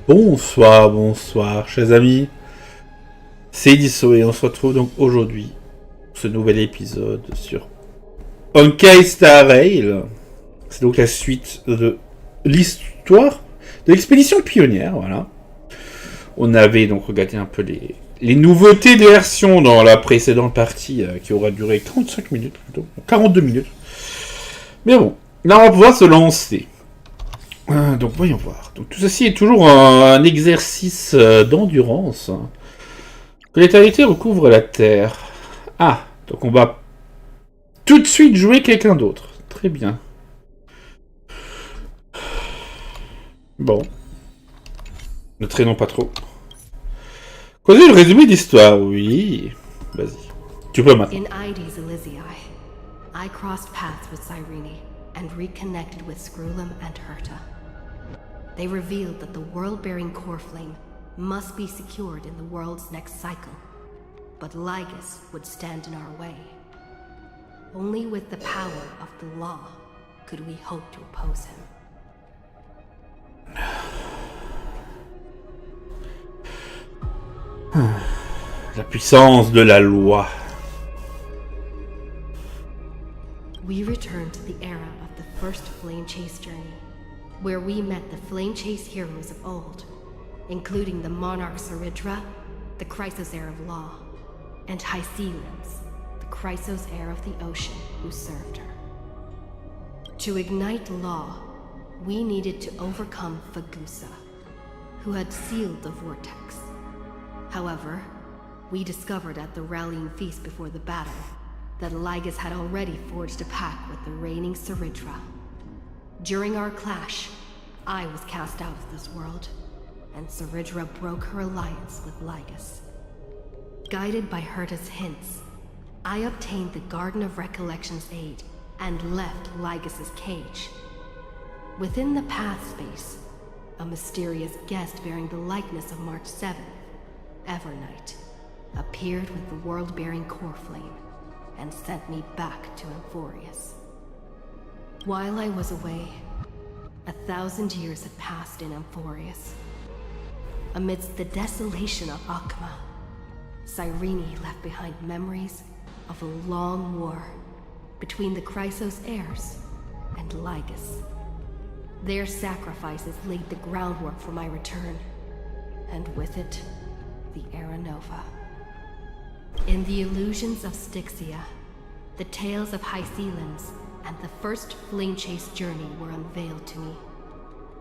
Bonsoir, bonsoir, chers amis. C'est Deaso et on se retrouve donc aujourd'hui pour ce nouvel épisode sur honkaistarrail. C'est donc la suite de l'histoire de l'expédition pionnière, voilà. On avait donc regardé un peu les nouveautés des versions dans la précédente partie qui aura duré 35 minutes plutôt, 42 minutes. Mais bon, là on va pouvoir se lancer. Donc voyons voir. Donc tout ceci est toujours un exercice d'endurance. Que l'éternité recouvre la terre. Ah, donc on va tout de suite jouer quelqu'un d'autre. Très bien. Bon. Ne traînons pas trop. Causez le résumé d'histoire, oui. Vas-y. Tu peux maintenant. In Ides Elysiae, I crossed paths with Cyrene and reconnected with Screwlum and Herta. They revealed that the world-bearing core flame must be secured in the world's next cycle, but Lygus would stand in our way. Only with the power of the law could we hope to oppose him. La puissance de la loi. We returned to the era of the first Flame Chase journey, where we met the Flame Chase heroes of old, including the Monarch Saridra, the Chrysos heir of law, and Hycelens, the Chrysos heir of the ocean who served her. To ignite law, we needed to overcome Fagusa, who had sealed the vortex. However, we discovered at the rallying feast before the battle that Lygus had already forged a pact with the reigning Saridra. During our clash, I was cast out of this world, and Saridra broke her alliance with Lygus. Guided by Herta's hints, I obtained the Garden of Recollection's aid and left Lygus's cage. Within the path space, a mysterious guest bearing the likeness of March 7th, Evernight, appeared with the world-bearing core flame and sent me back to Amphorius. While I was away, 1,000 years had passed in Amphorius. Amidst the desolation of Akma, Cyrene left behind memories of a long war between the Chrysos heirs and Lygus. Their sacrifices laid the groundwork for my return, and with it, the Era Nova. In the illusions of Styxia, the tales of Hycelens and the first Flame Chase journey were unveiled to me.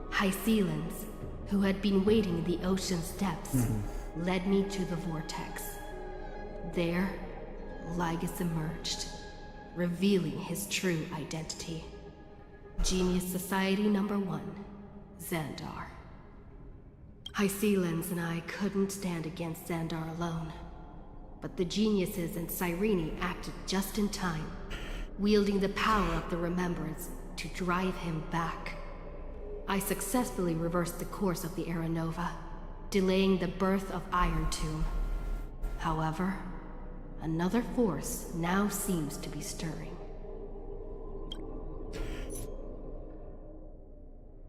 Hycelens, who had been waiting in the ocean's depths, led me to the vortex. There, Lygus emerged, revealing his true identity. Genius Society Number 1, Xandar. Hycelens and I couldn't stand against Xandar alone, but the geniuses and Cyrene acted just in time, wielding the power of the Remembrance to drive him back. I successfully reversed the course of the Era Nova, delaying the birth of Iron Tomb. However, another force now seems to be stirring.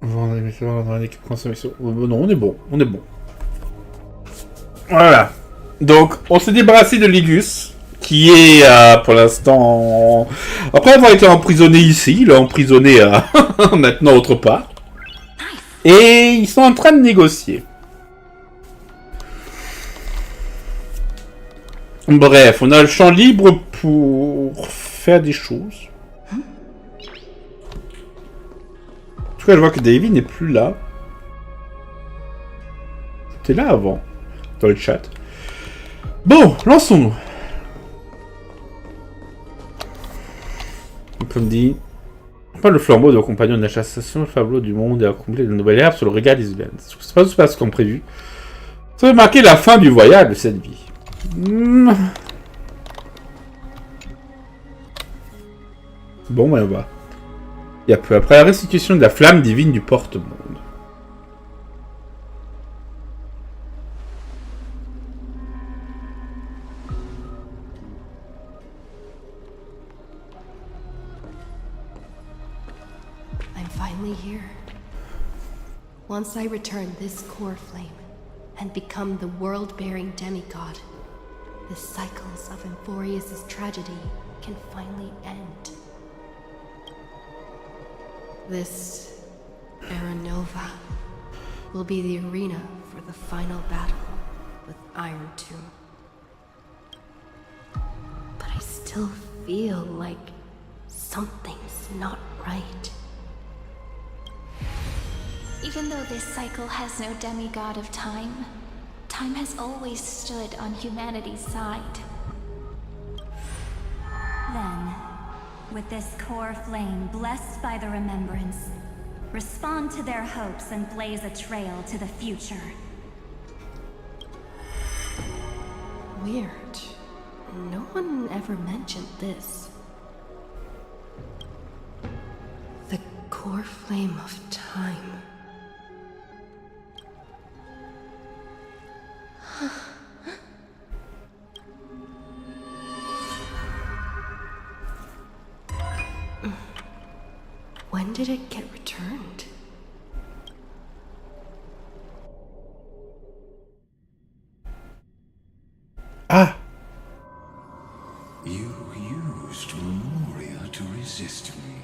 Non, on est bon, on est bon. Voilà. Donc, on s'est débarrassé de Lygus, qui est pour l'instant... Après avoir été emprisonné ici, il est emprisonné maintenant autre part. Et ils sont en train de négocier. Bref, on a le champ libre pour faire des choses. En tout cas, je vois que Davy n'est plus là. C'était là avant, dans le chat. Bon, lançons-nous. Comme dit, pas le flambeau de compagnon de la chassation, le fableau du monde et accompli de nouvelles herbes sur le regard des humains. C'est pas tout se passe comme prévu. Ça va marquer la fin du voyage de cette vie. Bon, ben on va. Et peu après la restitution de la flamme divine du porte-monde. I'm finally here. Once I return this core flame and become the world-bearing demigod, the cycles of Euphorius' tragedy can finally end. This Era Nova will be the arena for the final battle with Iron Tomb. But I still feel like something's not right. Even though this cycle has no demigod of time, time has always stood on humanity's side. Then, with this core flame blessed by the remembrance, respond to their hopes and blaze a trail to the future. Weird. No one ever mentioned this. The core flame of time. When did it get returned? Ah! You used Memoria to resist me.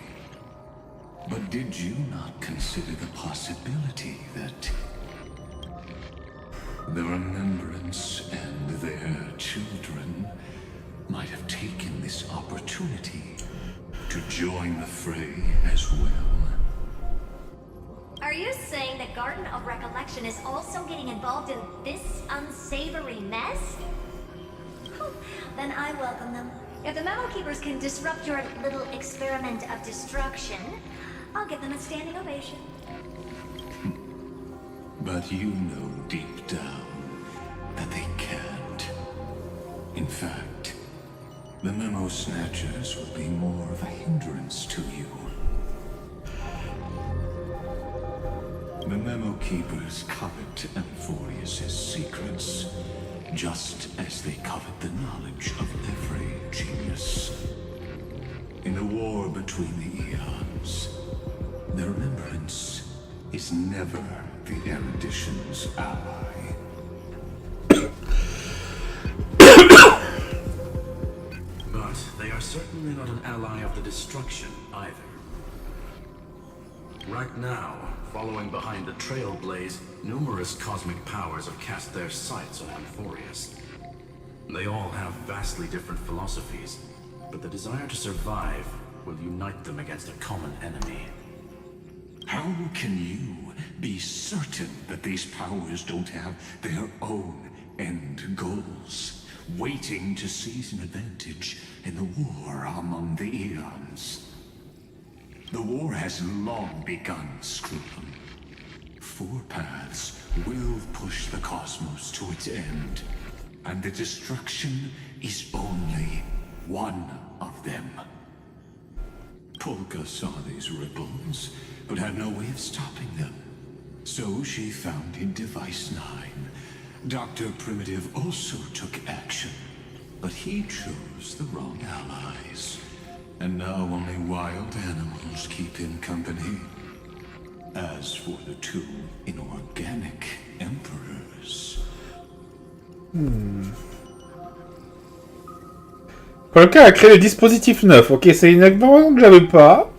But did you not consider the possibility that the Remembrance and their children might have taken this opportunity to join the fray as well? Are you saying that Garden of Recollection is also getting involved in this unsavory mess? Then I welcome them. If the Memo Keepers can disrupt your little experiment of destruction, I'll give them a standing ovation. But you know deep down that they can't. In fact, the Memo Snatchers will be more of a hindrance to you. The Memo Keepers covet Euphorius' secrets, just as they covet the knowledge of every genius. In the war between the eons, the Remembrance is never the erudition's ally. But they are certainly not an ally of the destruction either. Right now, following behind the Trailblaze, numerous cosmic powers have cast their sights on Euphorius. They all have vastly different philosophies, but the desire to survive will unite them against a common enemy. How can you be certain that these powers don't have their own end goals, waiting to seize an advantage in the war among the eons? The war has long begun, Scrutum. 4 paths will push the cosmos to its end, and the destruction is only one of them. Polka saw these ripples, but had no way of stopping them. So she founded Device 9. Dr. Primitive also took action, but he chose the wrong allies. And now only wild animals keep him company. As for the 2 inorganic emperors... Polka a créé le dispositif 9. Ok, c'est une information que j'avais pas.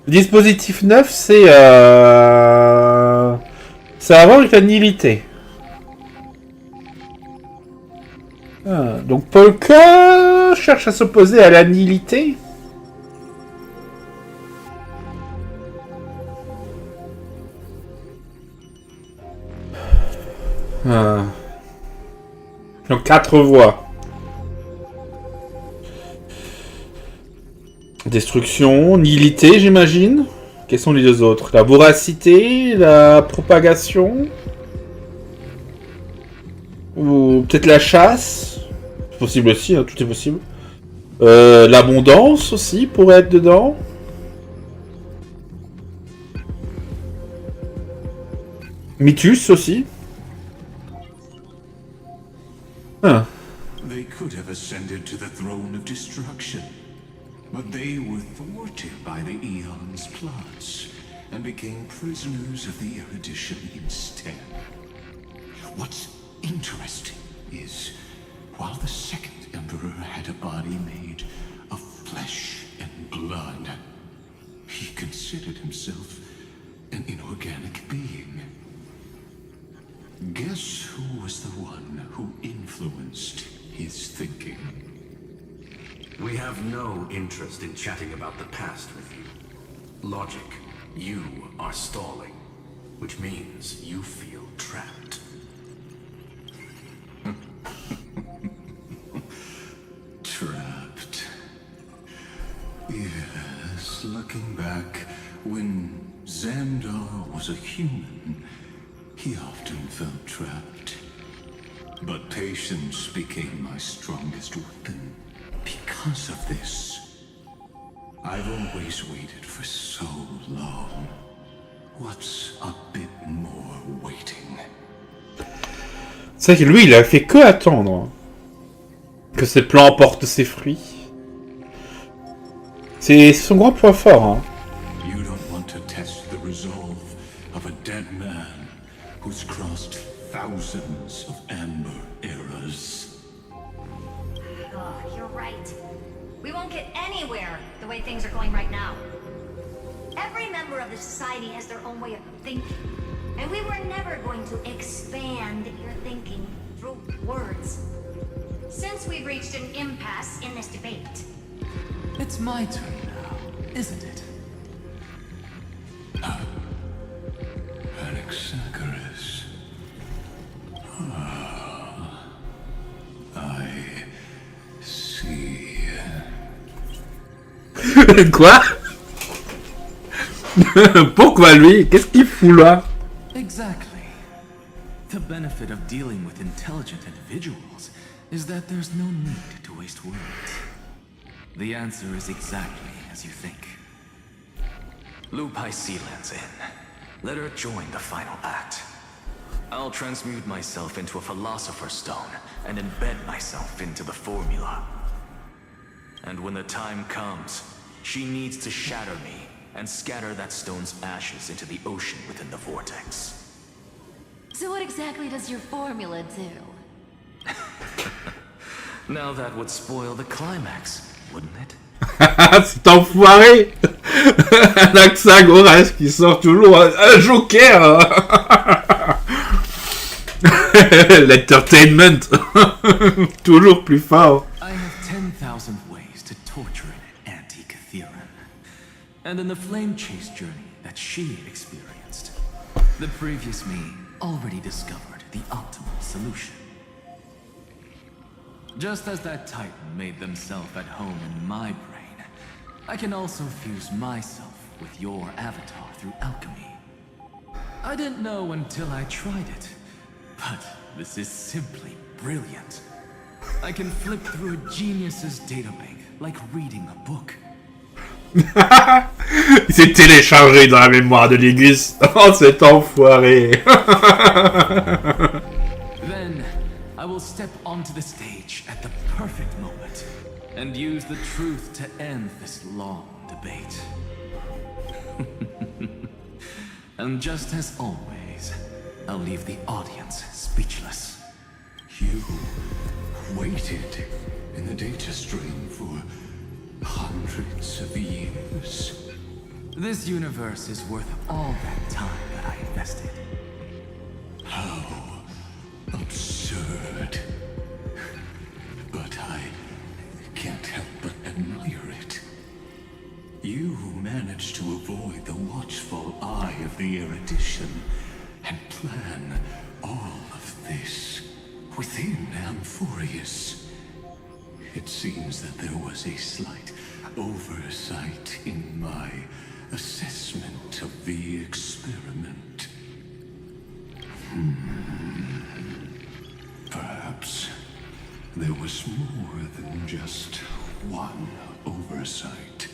Le dispositif 9, c'est avant avec la nihilité. Ah, donc Polka cherche à s'opposer à la nihilité. Ah. Donc 4 voies. Destruction, nihilité, j'imagine. Quels sont les 2 autres? La voracité, la propagation. Ou peut-être la chasse. C'est possible aussi, hein, tout est possible. L'abondance aussi pourrait être dedans. Mythus aussi. Ah. They could have ascended to the throne of destruction, but they were thwarted by the Eon's plots, and became prisoners of the erudition instead. What's interesting is, while the second Emperor had a body made of flesh and blood, he considered himself an inorganic being. Guess who was the one who influenced his thinking? We have no interest in chatting about the past with you. Logic, you are stalling, which means you feel trapped. Trapped. Yes, looking back, when Xandar was a human, he often felt trapped. But patience became my strongest weapon. Because of this, I've always waited for so long. What's a bit more waiting? C'est vrai que lui, il a fait que attendre que ses plans portent ses fruits. C'est son grand point fort. Hein. You don't want to test the resolve of a dead man who's crossed thousands of amber eras. Oh, you're right. We won't get anywhere the way things are going right now. Every member of the society has their own way of thinking. And we were never going to expand your thinking through words. Since we've reached an impasse in this debate. It's my turn now, isn't it? Anaxagoras. Ah, I see. Quoi? Pourquoi lui? Qu'est-ce qu'il fout là? Exactly. The benefit of dealing with intelligent individuals is that there's no need to waste words. The answer is exactly as you think. Lupai Sealand's in. Let her join the final act. I'll transmute myself into a Philosopher's Stone and embed myself into the formula. And when the time comes, she needs to shatter me and scatter that stone's ashes into the ocean within the vortex. So what exactly does your formula do? Now that would spoil the climax, wouldn't it? C'est enfoiré. Anaxagoras qui sort toujours un joker. L'entertainment. Toujours plus fort. I have 10,000 ways to torture an anti-Catheran. And in the flame chase journey that she experienced, the previous me already discovered the optimal solution. Just as that Titan made themselves at home in my brain, I can also fuse myself with your avatar through alchemy. I didn't know until I tried it, but this is simply brilliant. I can flip through a genius's databank like reading a book. Il s'est téléchargé dans la mémoire de Ligus. Oh, cet enfoiré. Then, I will step onto the stage at the perfect moment and use the truth to end this long debate. And just as always, I'll leave the audience speechless. You waited in the data stream for hundreds of years. This universe is worth all that time that I invested. How absurd. But I can't help but admire it. You managed to avoid the watchful eye of the erudition and plan all of this within Amphorius. It seems that there was a slight oversight in my assessment of the experiment. Perhaps there was more than just one oversight.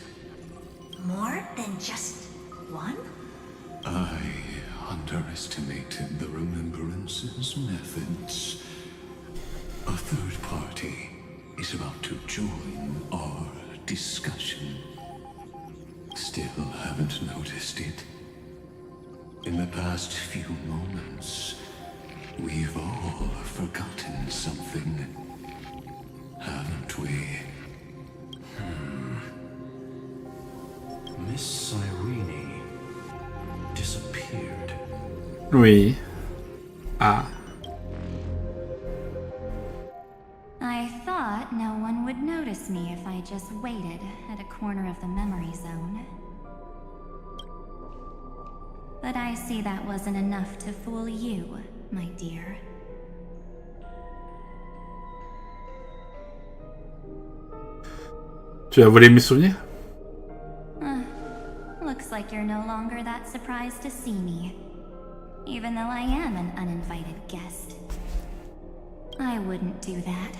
More than just one? I underestimated the Remembrance's methods. A third party is about to join our discussion. Still haven't noticed it. In the past few moments, we've all forgotten something, haven't we? Miss Irene disappeared. Oui. Ah. I thought no one would notice me if I just waited at a corner of the memory zone. But I see that wasn't enough to fool you, my dear. Tu as volé mes souvenirs? Looks like you're no longer that surprised to see me, even though I am an uninvited guest. I wouldn't do that.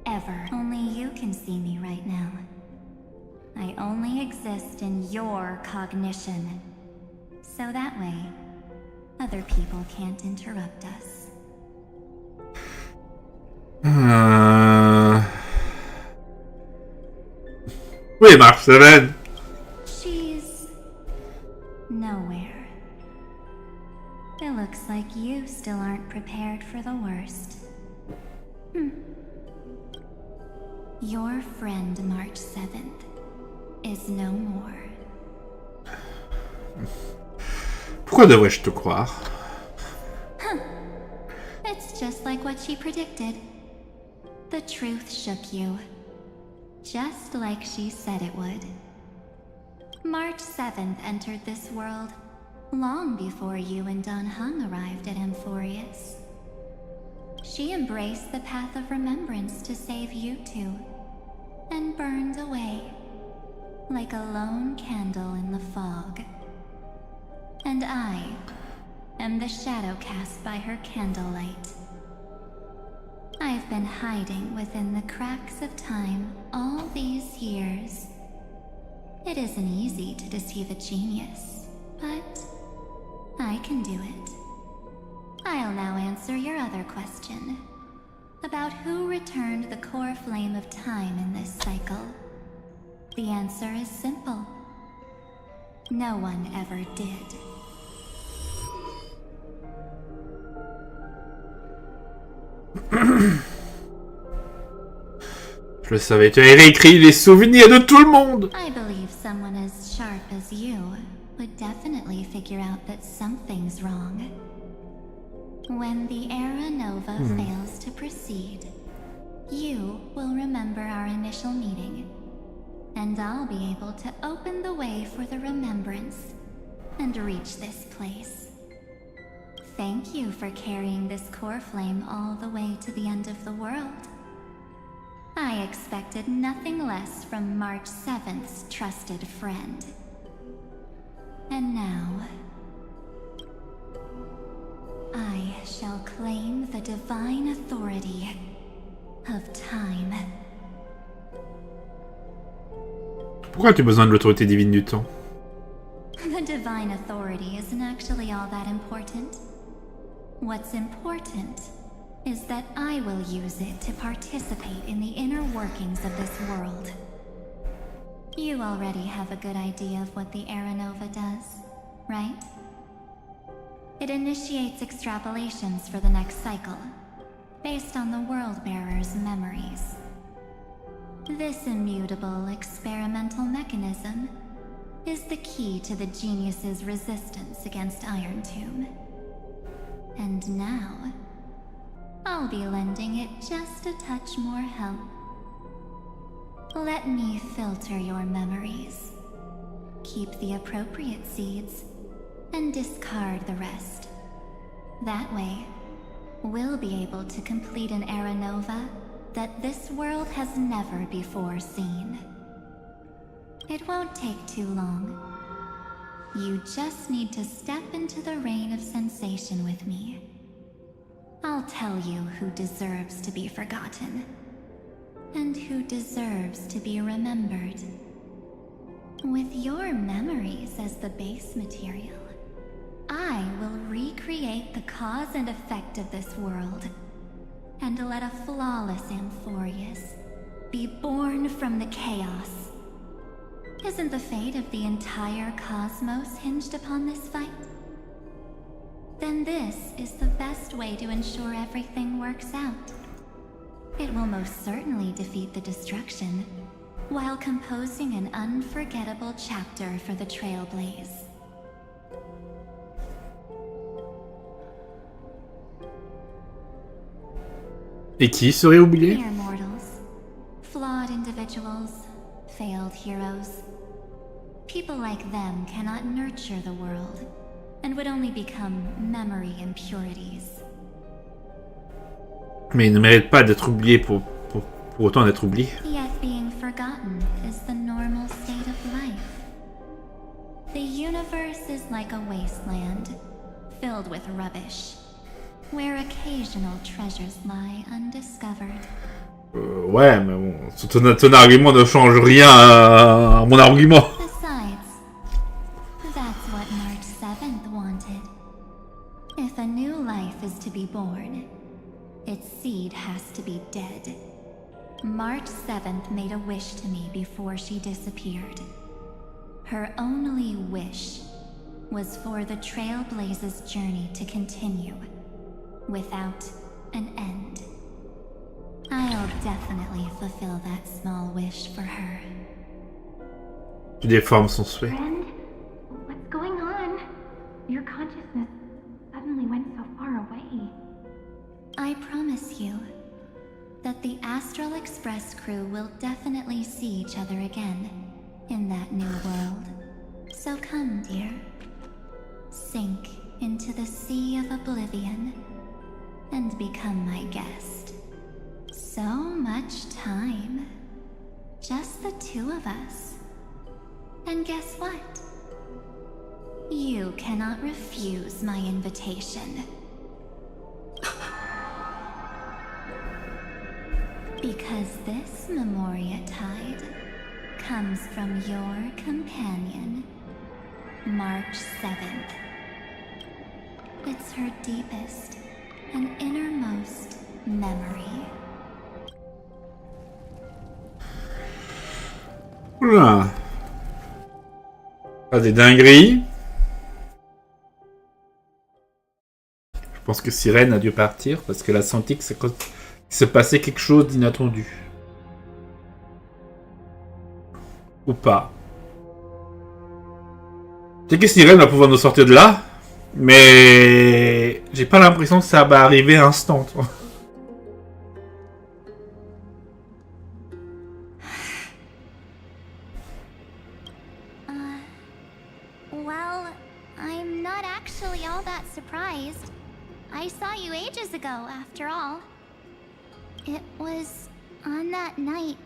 Ever. Only you can see me right now. I only exist in your cognition. So that way, other people can't interrupt us. Oui, March 7. She's nowhere. It looks like you still aren't prepared for the worst. Your friend March 7th is no more. Pourquoi devrais-je te croire? It's just like what she predicted. The truth shook you. Just like she said it would. March 7th entered this world long before you and Don Hung arrived at Amphorius. She embraced the path of remembrance to save you two, and burned away like a lone candle in the fog. And I am the shadow cast by her candlelight. I've been hiding within the cracks of time all these years. It isn't easy to deceive a genius, but I can do it. I'll now answer your other question about who returned the core flame of time in this cycle. The answer is simple. No one ever did. Je le savais, tu avais réécrit les souvenirs de tout le monde. I believe someone as sharp as you would definitely figure out that something's wrong. When the Era Nova fails to proceed, you will remember our initial meeting, and I'll be able to open the way for the remembrance and reach this place. Thank you for carrying this core flame all the way to the end of the world. I expected nothing less from March 7th's trusted friend. And now, I shall claim the divine authority of time. Pourquoi as-tu besoin de l'autorité divine du temps? The divine authority isn't actually all that important. What's important is that I will use it to participate in the inner workings of this world. You already have a good idea of what the Era Nova does, right? It initiates extrapolations for the next cycle, based on the World-Bearer's memories. This immutable experimental mechanism is the key to the genius's resistance against Iron Tomb. And now, I'll be lending it just a touch more help. Let me filter your memories. Keep the appropriate seeds, and discard the rest. That way, we'll be able to complete an Era Nova that this world has never before seen. It won't take too long. You just need to step into the rain of sensation with me. I'll tell you who deserves to be forgotten, and who deserves to be remembered. With your memories as the base material, I will recreate the cause and effect of this world, and let a flawless Amphorius be born from the chaos. Isn't the fate of the entire cosmos hinged upon this fight? then this is the best way to ensure everything works out. It will most certainly defeat the destruction, while composing an unforgettable chapter for the Trailblaze. Et qui serait oublié? Mere mortals, flawed individuals, failed heroes. People like them cannot nurture the world, and would only become memory impurities. Mais ils ne méritent pas d'être oubliés pour autant d'être oubliés. Yet being forgotten is the normal state of life. The universe is like a wasteland, filled with rubbish, where occasional treasures lie undiscovered. Ouais, mais bon, ton argument ne change rien à mon argument. Besides, that's what March 7th wanted. If a new life is to be born, its seed has to be dead. March 7th made a wish to me before she disappeared. Her only wish was for the Trailblaze's journey to continue, without an end. I'll definitely fulfill that small wish for her. Tu déformes son souhait. Friend, what's going on? Your consciousness suddenly went so far away. I promise you that the Astral Express crew will definitely see each other again in that new world. So come, dear. Sink into the sea of oblivion and become my guest. So much time. Just the two of us. And guess what? You cannot refuse my invitation. Because this Memoriatide comes from your companion, March 7th. It's her deepest and innermost memory. Oula. Pas des dingueries. Je pense que Sirène a dû partir parce qu'elle a senti que se passait quelque chose d'inattendu. Ou pas. Peut-être que Sirène va pouvoir nous sortir de là, mais j'ai pas l'impression que ça va arriver instant. Well, I'm not actually all that surprised. I saw you ages ago, after all. It was on that night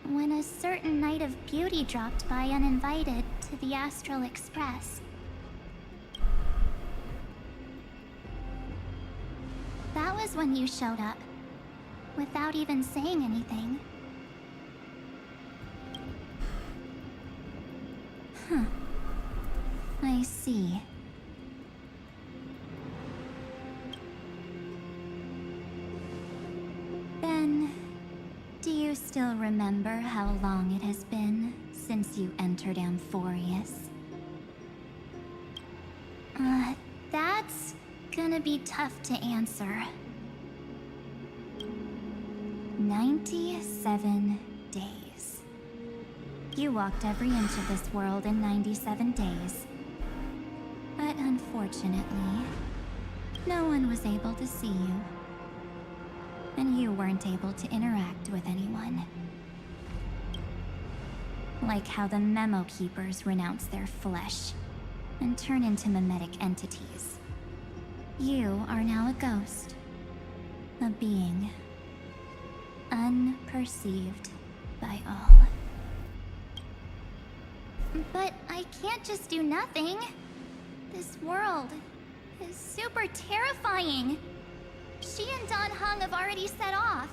when a certain knight of beauty dropped by uninvited to the Astral Express. That was when you showed up, without even saying anything. Huh. I see. Then, do you still remember how long it has been since you entered Amphorius? That's gonna be tough to answer. 97 days. You walked every inch of this world in 97 days. But unfortunately, no one was able to see you. And you weren't able to interact with anyone. Like how the Memo Keepers renounce their flesh and turn into mimetic entities. You are now a ghost. A being. Unperceived by all. But I can't just do nothing. This world is super terrifying. She and Don Hung have already set off.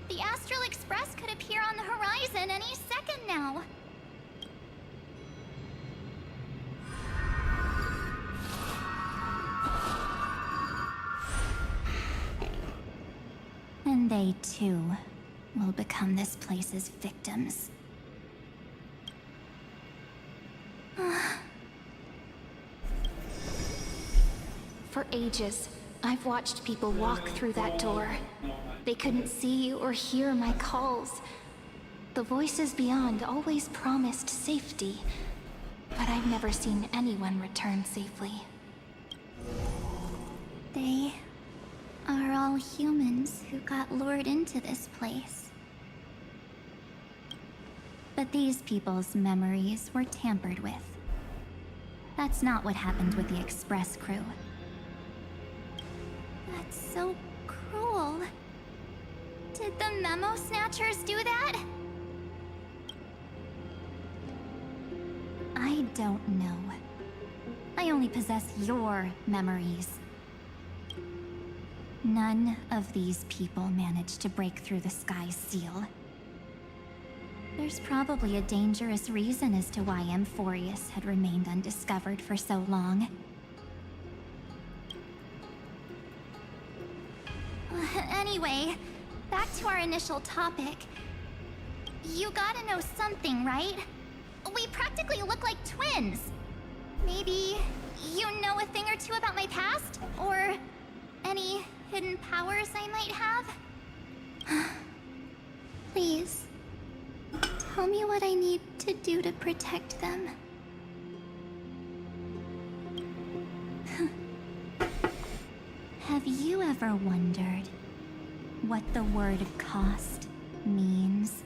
The Astral Express could appear on the horizon any second now. And they too will become this place's victims. For ages, I've watched people walk through that door. They couldn't see or hear my calls. The voices beyond always promised safety, but I've never seen anyone return safely. They are all humans who got lured into this place. But these people's memories were tampered with. That's not what happened with the Express crew. That's so cruel. Did the Memo Snatchers do that? I don't know. I only possess your memories. None of these people managed to break through the sky's seal. There's probably a dangerous reason as to why Amphorius had remained undiscovered for so long. Anyway, back to our initial topic. You gotta know something, right? We practically look like twins. Maybe you know a thing or two about my past? Or any hidden powers I might have? Please, tell me what I need to do to protect them. Have you ever wondered what the word cost means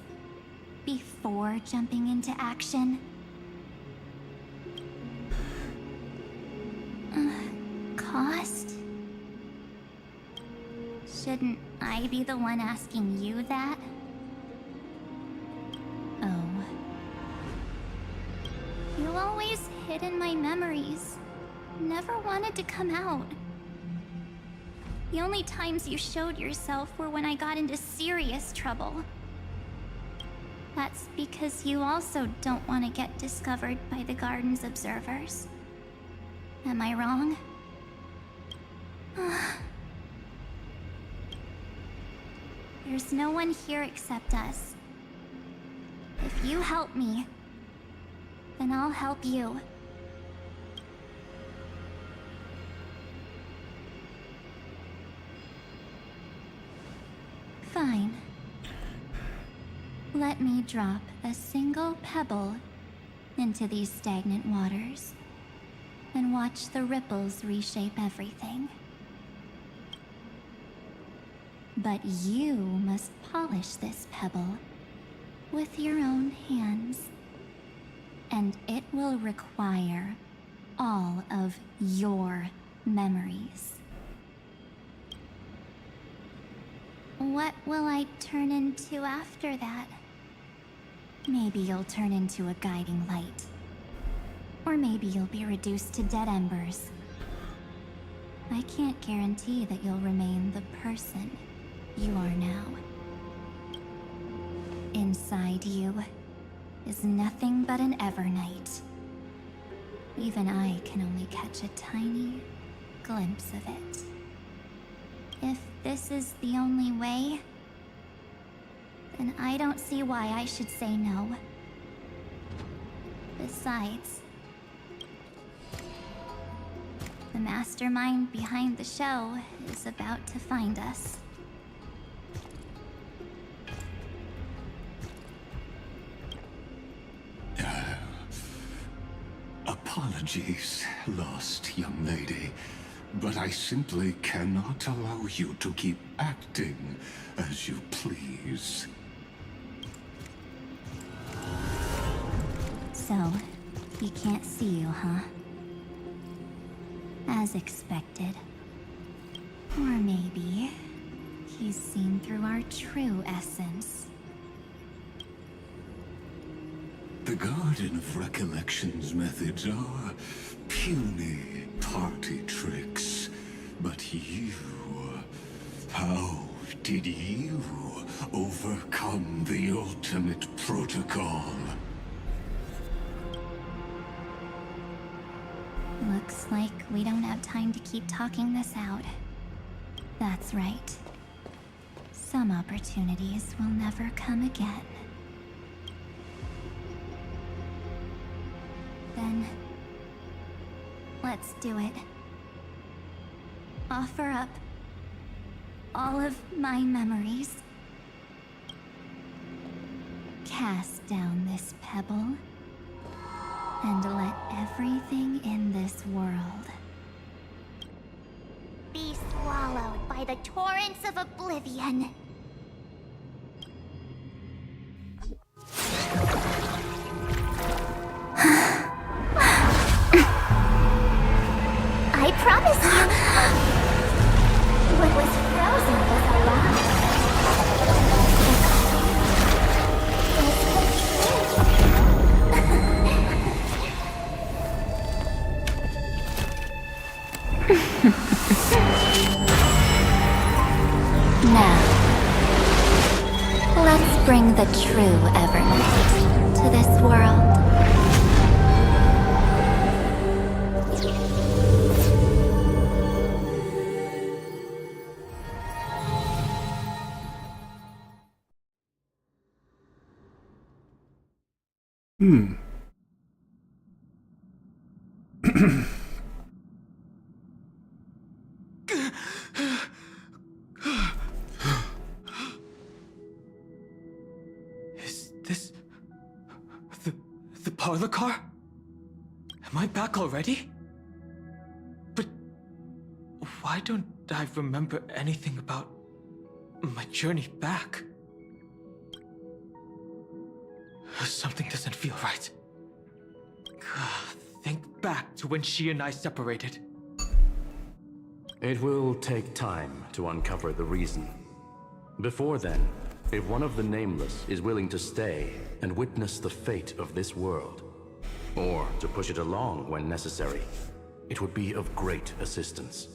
before jumping into action? Cost? Shouldn't I be the one asking you that? Oh. You always hid in my memories. Never wanted to come out. The only times you showed yourself were when I got into serious trouble. That's because you also don't want to get discovered by the garden's observers. Am I wrong? There's no one here except us. If you help me, then I'll help you. Fine. Let me drop a single pebble into these stagnant waters and watch the ripples reshape everything. But you must polish this pebble with your own hands, and it will require all of your memories. What will I turn into after that? Maybe you'll turn into a guiding light. Or maybe you'll be reduced to dead embers. I can't guarantee that you'll remain the person you are now. Inside you is nothing but an Evernight. Even I can only catch a tiny glimpse of it. If this is the only way, then I don't see why I should say no. Besides, the mastermind behind the show is about to find us. Apologies, lost young lady, but I simply cannot allow you to keep acting as you please. So, he can't see you, huh? As expected. Or maybe he's seen through our true essence. The Garden of Recollection's methods are puny party tricks. But you... how did you overcome the ultimate protocol? Looks like we don't have time to keep talking this out. That's right. Some opportunities will never come again. Then, let's do it. offer up all of my memories. Cast down this pebble and let everything in this world Be swallowed by the torrents of oblivion. I promise you, what was frozen was alive. Now, let's bring the true Evernight to this world. Is this the parlor car? Am I back already? But why don't I remember anything about my journey back? Something doesn't feel right. Think back to when she and I separated. It will take time to uncover the reason. Before then, if one of the Nameless is willing to stay and witness the fate of this world, or to push it along when necessary, it would be of great assistance.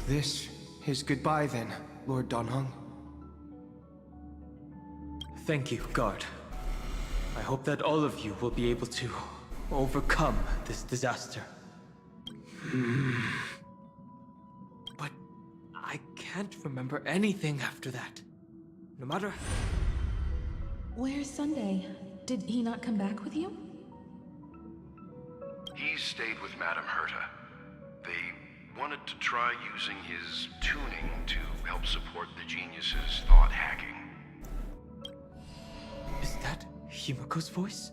This is goodbye then, Lord Donhong. Thank you, guard. I hope that all of you will be able to overcome this disaster. But I can't remember anything after that. No matter... Where's Sunday? Did he not come back with you? He stayed with Madame Herta. They wanted to try using his tuning to help support the genius's thought hacking. Is that Himiko's voice?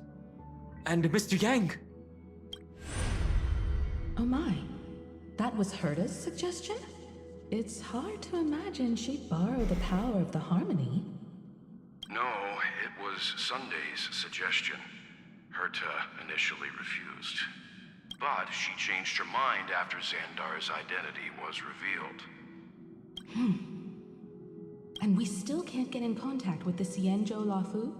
And Mr. Yang? Oh my. That was Herta's suggestion? It's hard to imagine she'd borrow the power of the harmony. No, it was Sunday's suggestion. Herta initially refused. But she changed her mind after Xandar's identity was revealed. And we still can't get in contact with the Xianzhou Lafu?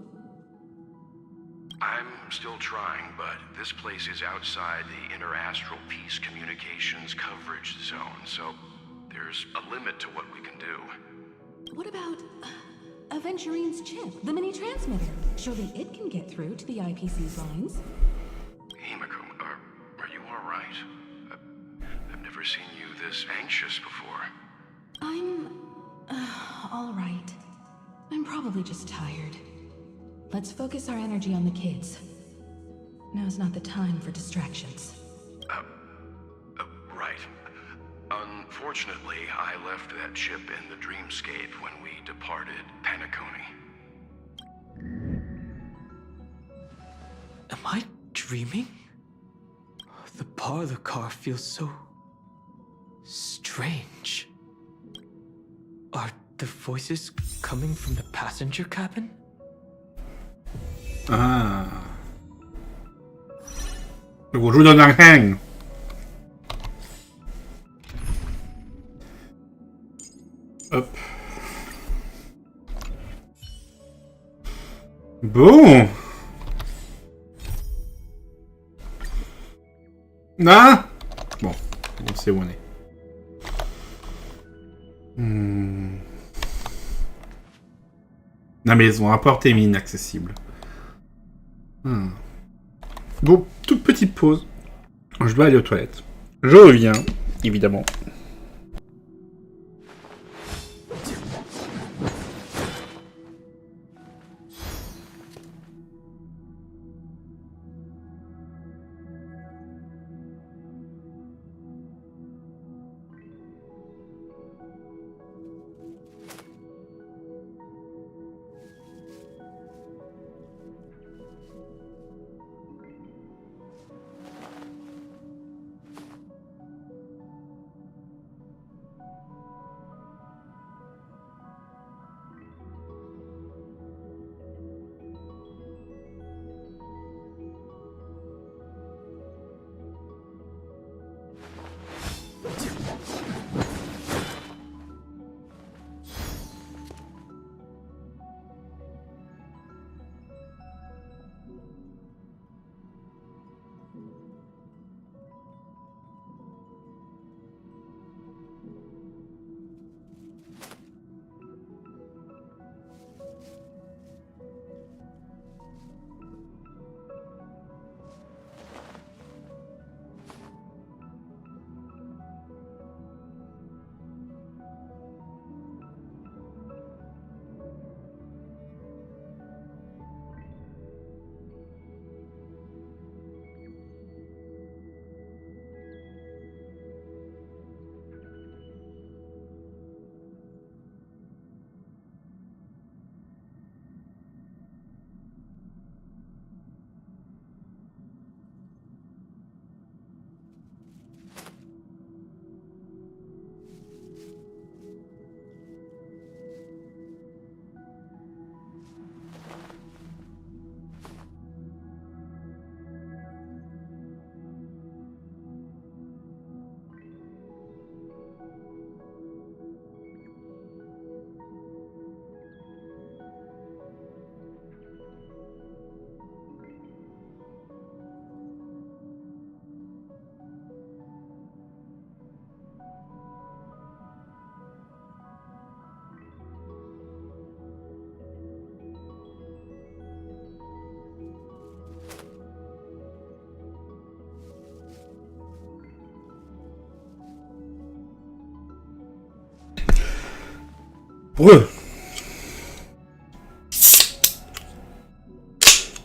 I'm still trying, but this place is outside the interastral peace communications coverage zone, so there's a limit to what we can do. What about Aventurine's chip, the mini-transmitter? Surely it can get through to the IPC's lines. Himiko, are you alright? I've never seen you this anxious before. I'm... all right. I'm probably just tired. Let's focus our energy on the kids. Now's not the time for distractions. Right. Unfortunately, I left that chip in the dreamscape when we departed Penacony. Am I dreaming? The parlor car feels so... strange. Are the voices coming from the passenger cabin? Ah. Donc on joue dans un hang. Hop. Bon. Ah. Bon, on sait où on est. La maison à portée inaccessible. Bon, toute petite pause. Je dois aller aux toilettes. Je reviens, évidemment.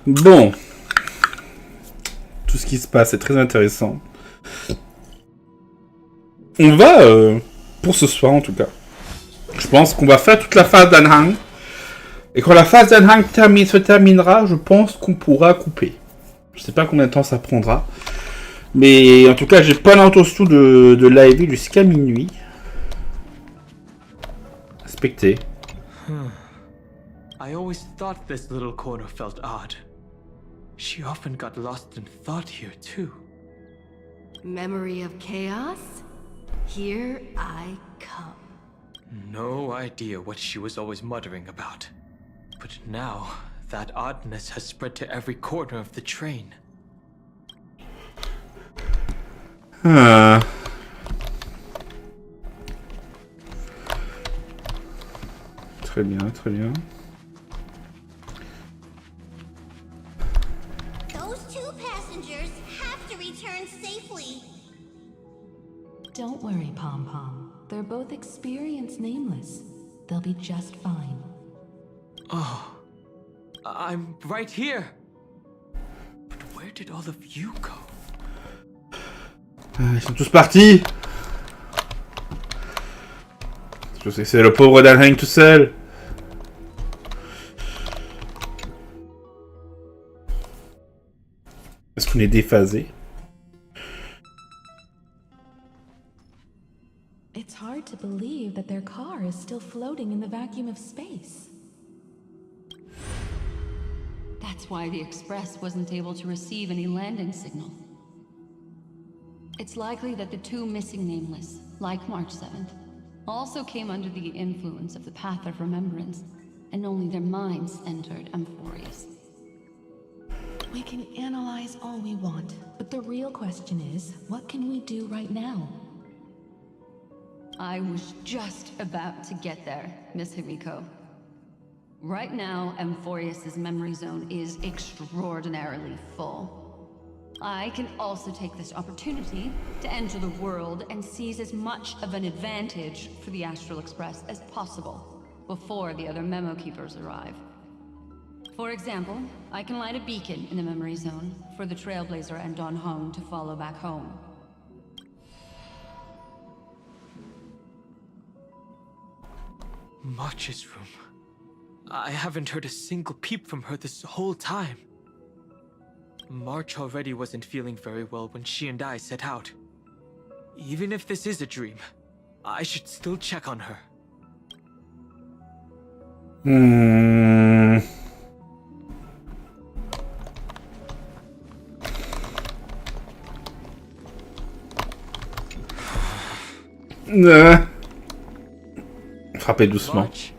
Bon. Tout ce qui se passe est très intéressant. On va, pour ce soir en tout cas, je pense qu'on va faire toute la phase d'Anhang. Et quand la phase d'Anhang se terminera, je pense qu'on pourra couper. Je sais pas combien de temps ça prendra. Mais en tout cas, j'ai pas l'intention de live jusqu'à minuit. Respectez. I always thought this little corner felt odd. She often got lost in thought here too. Memory of chaos? Here I come. No idea what she was always muttering about. But now, that oddness has spread to every corner of the train. Très bien, très bien. Those two passengers have to return safely. Don't worry, Pom Pom. They're both experienced nameless. They'll be just fine. Oh, I'm right here. But where did all of you go? Ils sont tous partis. Je sais que c'est le pauvre Dalhang tout seul. Est-ce qu'on est déphasé? It's hard to believe that their car is still floating in the vacuum of space. That's why the Express wasn't able to receive any landing signal. It's likely that the two missing nameless, like March 7th, also came under the influence of the Path of Remembrance, and only their minds entered Amphorius. We can analyze all we want, but the real question is, what can we do right now? I was just about to get there, Miss Himiko. Right now, Amphorius' memory zone is extraordinarily full. I can also take this opportunity to enter the world and seize as much of an advantage for the Astral Express as possible before the other memo keepers arrive. For example, I can light a beacon in the memory zone for the Trailblazer and Don Hong to follow back home. March's room. I haven't heard a single peep from her this whole time. March already wasn't feeling very well when she and I set out. Even if this is a dream, I should still check on her. Frappez doucement. March,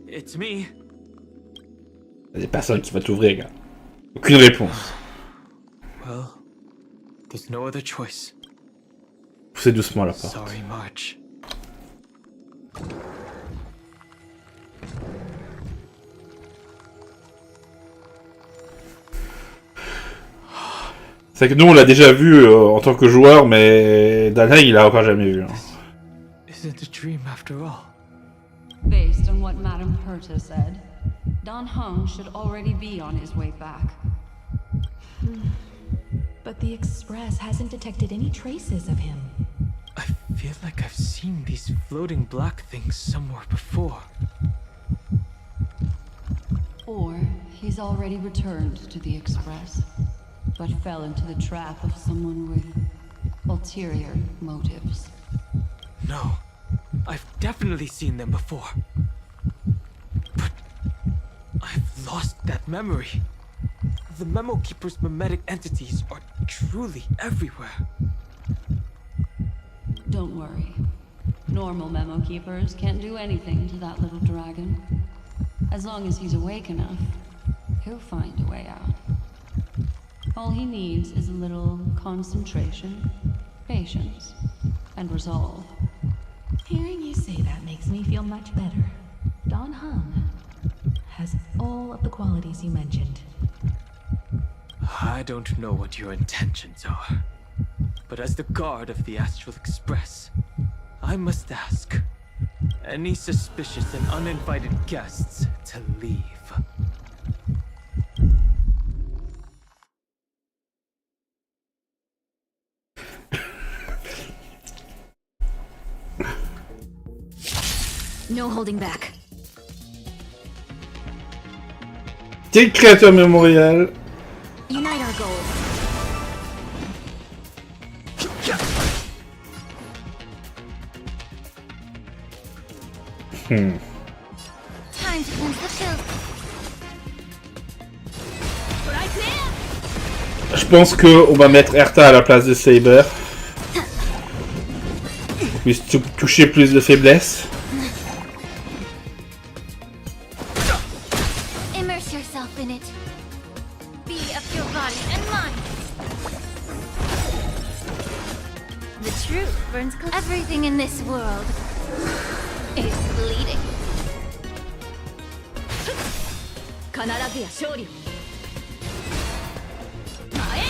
it's me. Il y a personne qui va t'ouvrir, gars. Aucune réponse. Well, there's no other choice. Poussez doucement la porte. Sorry, March. C'est que nous on l'a déjà vu en tant que joueur, mais Dalhang il l'a encore jamais vu. Hein. Isn't a dream after all? Based on what Madame Herta said, Don Hong should already be on his way back. But the Express hasn't detected any traces of him. I feel like I've seen these floating black things somewhere before. Or he's already returned to the Express, but fell into the trap of someone with ulterior motives. No, I've definitely seen them before. But I've lost that memory. The Memo Keeper's mimetic entities are truly everywhere. Don't worry. Normal Memo Keepers can't do anything to that little dragon. As long as he's awake enough, he'll find a way out. All he needs is a little concentration, patience, and resolve. Hearing you say that makes me feel much better. Don Hong has all of the qualities you mentioned. I don't know what your intentions are, but as the guard of the Astral Express, I must ask, Any suspicious and uninvited guests to leave. No holding back. T'es créateur mémorial. Unite our goals. Time to cleanse the filth. Right now. Je pense que on va mettre Erta à la place de Saber. Pour puisse toucher plus de faiblesse. Immerse yourself in it. Be of your body and mind. The truth burns close. Everything in this world is bleeding. 必ずや勝利を。前へ。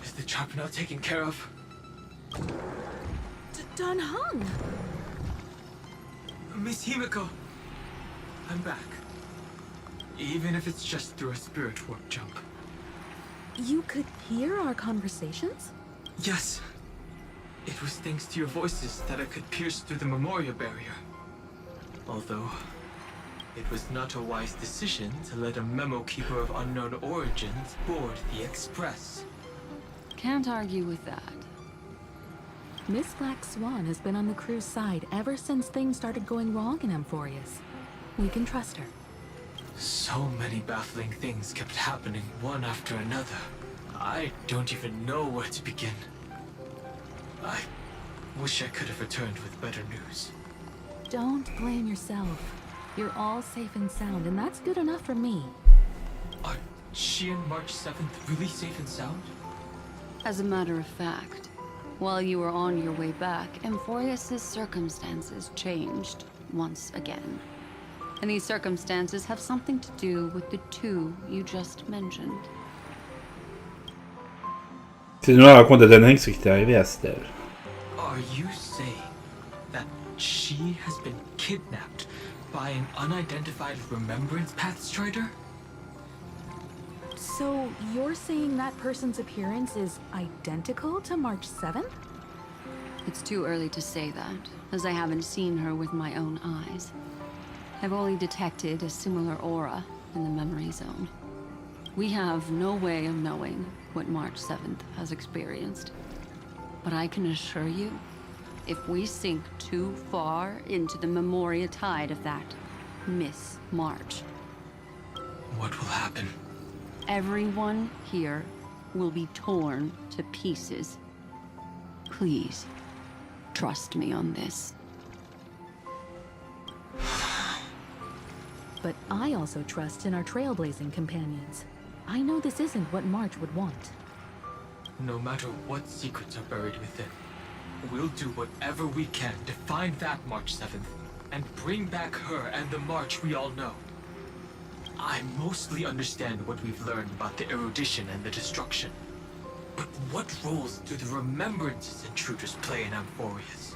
Is the trap now taken care of? Don Hung! Miss Himiko, I'm back. Even if it's just through a spirit warp jump. You could hear our conversations? Yes. It was thanks to your voices that I could pierce through the Memoria barrier. Although, it was not a wise decision to let a memo keeper of unknown origins board the Express. Can't argue with that. Miss Black Swan has been on the crew's side ever since things started going wrong in Amphorius. We can trust her. So many baffling things kept happening one after another. I don't even know where to begin. I wish I could have returned with better news. Don't blame yourself. You're all safe and sound, and that's good enough for me. Are she and March 7th really safe and sound? As a matter of fact, while you were on your way back, Amphorius' circumstances changed once again. And these circumstances have something to do with the two you just mentioned. C'est nous raconte à Danring ce qui est arrivé à Stell. Are you saying that she has been kidnapped by an unidentified Remembrance Path Strider? So you're saying that person's appearance is identical to March 7th? It's too early to say that, as I haven't seen her with my own eyes. I've only detected a similar aura in the memory zone. We have no way of knowing what March 7th has experienced. But I can assure you, if we sink too far into the Memoria tide of that Miss March, What will happen? everyone here will be torn to pieces. Please, trust me on this. But I also trust in our trailblazing companions. I know this isn't what March would want. No matter what secrets are buried within, we'll do whatever we can to find that March 7th and bring back her and the March we all know. I mostly understand what we've learned about the erudition and the destruction. But what roles do the remembrances intruders play in Amphorius?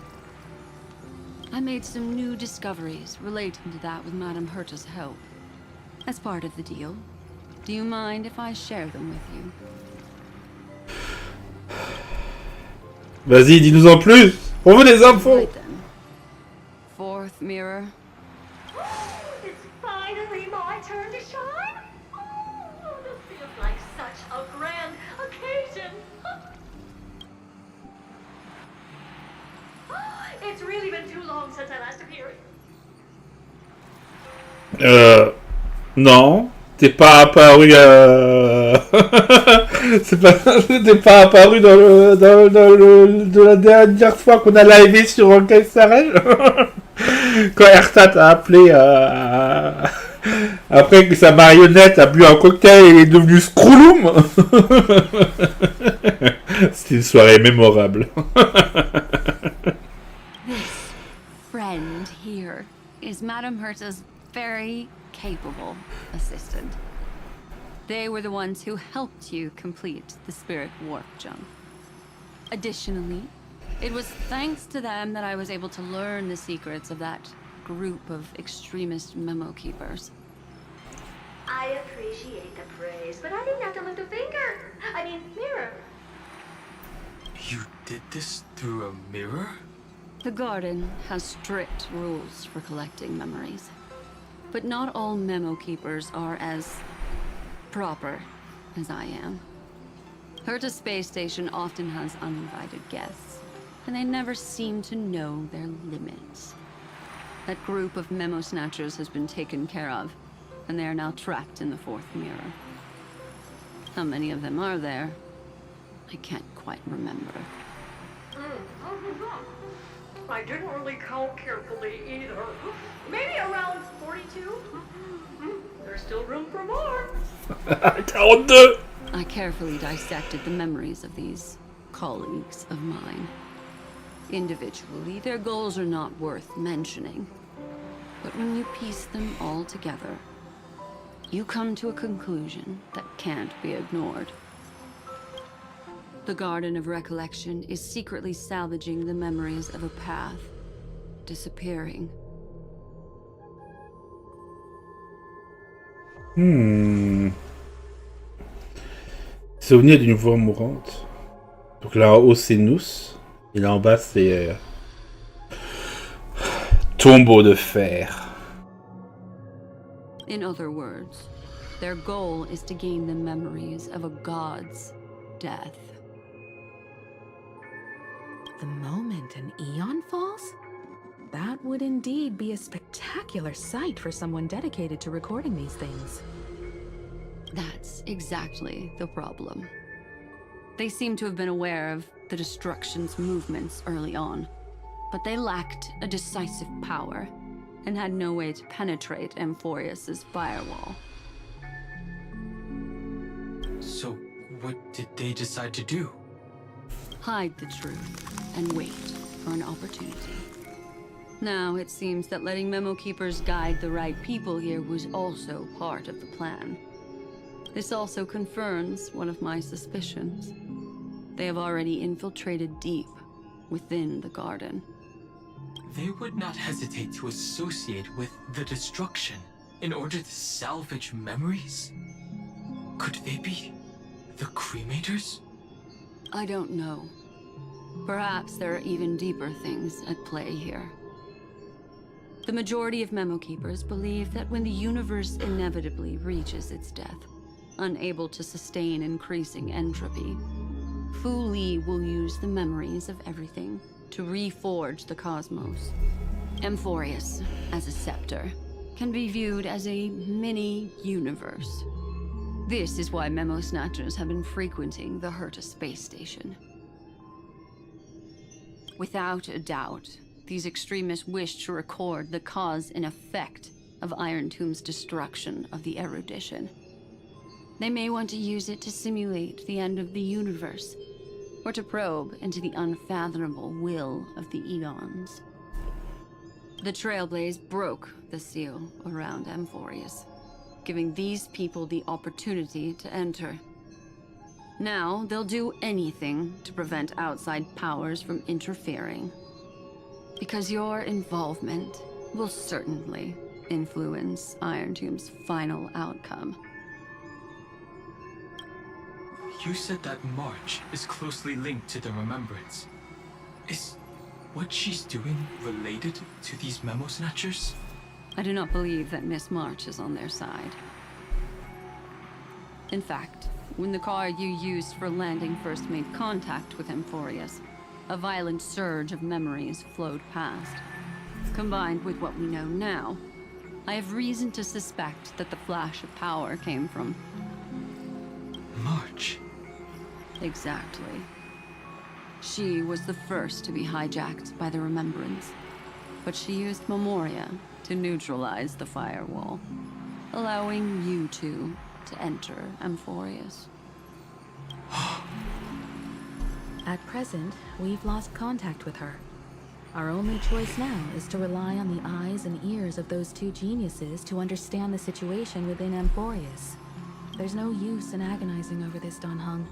I made some new discoveries relating to that with Madame Herta's help. As part of the deal, do you mind if I share them with you? Vas-y, dis-nous en plus. On veut des infos. Right then. Fourth mirror. It's finally my turn to shine. Oh, this feels like such a grand occasion. It's really been too long since I last appeared. Non. T'es pas apparu T'es pas apparu de la dernière fois qu'on a livé sur honkaistarrail. Quand Erta t'a appelé après que sa marionnette a bu un cocktail et est devenue Screwloom. C'était une soirée mémorable. This friend here is Madame Herta's very capable assistant. They were the ones who helped you complete the spirit warp jump. Additionally, it was thanks to them that I was able to learn the secrets of that group of extremist memo keepers. I appreciate the praise, but I didn't have to lift a finger. I mean, mirror. You did this through a mirror? The garden has strict rules for collecting memories. But not all memo keepers are as proper as I am. Herta Space Station often has uninvited guests, and they never seem to know their limits. That group of memo snatchers has been taken care of, and they are now trapped in the fourth mirror. How many of them are there? I can't quite remember. I didn't really count carefully either. Maybe around 42? There's still room for more. 42! I carefully dissected the memories of these colleagues of mine. Individually, their goals are not worth mentioning. But when you piece them all together, you come to a conclusion that can't be ignored. The Garden of Recollection is secretly salvaging the memories of a path disappearing. Souvenir d'une voix mourante. Donc là en haut c'est nous, et là en bas c'est tombeau de fer. In other words, their goal is to gain the memories of a god's death. The moment an eon falls? That would indeed be a spectacular sight for someone dedicated to recording these things. That's exactly the problem. They seem to have been aware of the destruction's movements early on, but they lacked a decisive power and had no way to penetrate Amphorius's firewall. So, what did they decide to do? Hide the truth and wait for an opportunity. Now, it seems that letting memo keepers guide the right people here was also part of the plan. This also confirms one of my suspicions. They have already infiltrated deep within the garden. They would not hesitate to associate with the destruction in order to salvage memories? Could they be the cremators? I don't know. Perhaps there are even deeper things at play here. The majority of memo keepers believe that when the universe inevitably reaches its death, unable to sustain increasing entropy, Fu Li will use the memories of everything to reforge the cosmos. Amphorius, as a scepter, can be viewed as a mini-universe. This is why memo snatchers have been frequenting the Herta space station. Without a doubt, these extremists wish to record the cause and effect of Iron Tomb's destruction of the erudition. They may want to use it to simulate the end of the universe, or to probe into the unfathomable will of the eons. The Trailblaze broke the seal around Amphorius, giving these people the opportunity to enter. Now, they'll do anything to prevent outside powers from interfering. Because your involvement will certainly influence Iron Tomb's final outcome. You said that March is closely linked to the Remembrance. Is what she's doing related to these memo snatchers? I do not believe that Miss March is on their side. In fact, when the car you used for landing first made contact with Amphorius, a violent surge of memories flowed past. Combined with what we know now, I have reason to suspect that the flash of power came from March. Exactly. She was the first to be hijacked by the Remembrance, but she used Memoria to neutralize the firewall, allowing you two to enter Amphorius. At present, we've lost contact with her. Our only choice now is to rely on the eyes and ears of those two geniuses to understand the situation within Amphorius. There's no use in agonizing over this, Don Hung.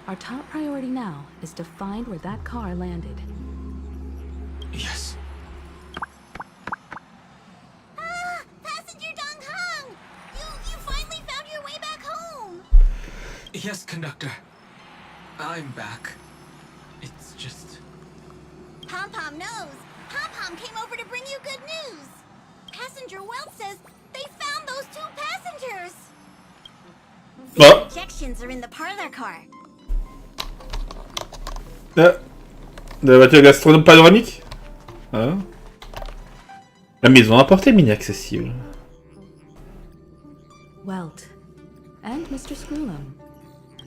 Our top priority now is to find where that car landed. Yes. Ah! Passenger Dong Hung! You finally found your way back home! Yes, conductor. I'm back. It's just... Pom-Pom knows. Pom-Pom came over to bring you good news. Passenger Welt says they found those 2 passengers. The injections are in the parlor car. De la voiture gastronome panoramique. Hein? La maison à portée mini-accessible. Welt. And Mr. Screwlum.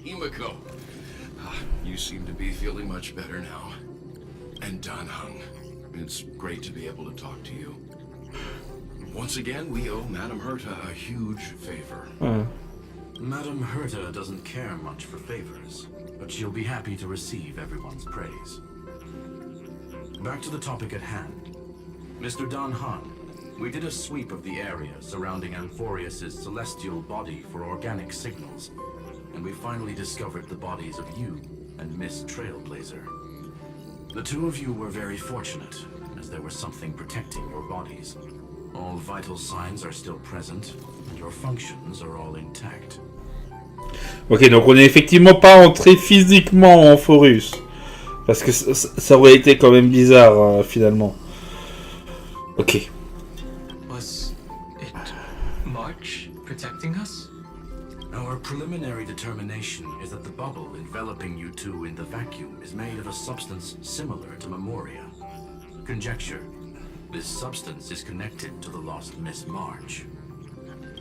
Himiko, you seem to be feeling much better now. And Don Hung, it's great to be able to talk to you. Once again, we owe Madame Herta a huge favor. Madame Herta doesn't care much for favors, but she'll be happy to receive everyone's praise. Back to the topic at hand. Mr. Don Hung, we did a sweep of the area surrounding Amphorius' celestial body for organic signals, and we finally discovered the bodies of you and Miss Trailblazer. The 2 of you were very fortunate, as there was something protecting your bodies. All vital signs are still present, and your functions are all intact. Ok, donc on n'est effectivement pas entré physiquement en Amphorius. Parce que ça aurait été quand même bizarre, finalement. Ok. Was it March protecting us? Our preliminary determination is that the bubble enveloping you 2 in the vacuum is made of a substance similar to Memoria. Conjecture. This substance is connected to the lost Miss March.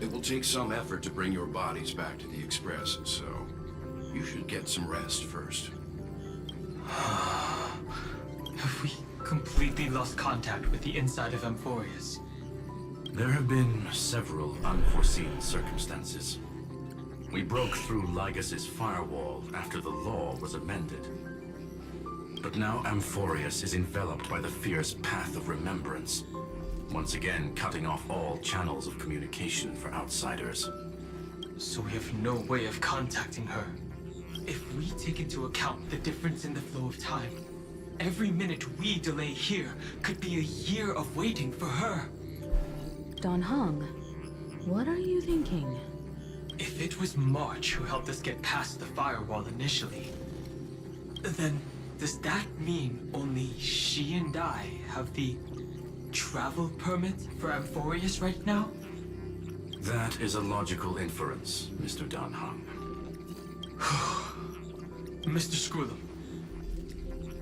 It will take some effort to bring your bodies back to the Express, so you should get some rest first. Have we completely lost contact with the inside of Amphorius? There have been several unforeseen circumstances. We broke through Lygas's firewall after the law was amended. But now Amphorius is enveloped by the fierce path of remembrance, once again cutting off all channels of communication for outsiders. So we have no way of contacting her. If we take into account the difference in the flow of time, every minute we delay here could be a year of waiting for her. Don Hung, what are you thinking? If it was March who helped us get past the firewall initially, then does that mean only she and I have the travel permit for Amphorius right now? That is a logical inference, Mr. Don Hung. Mr. Screwlum,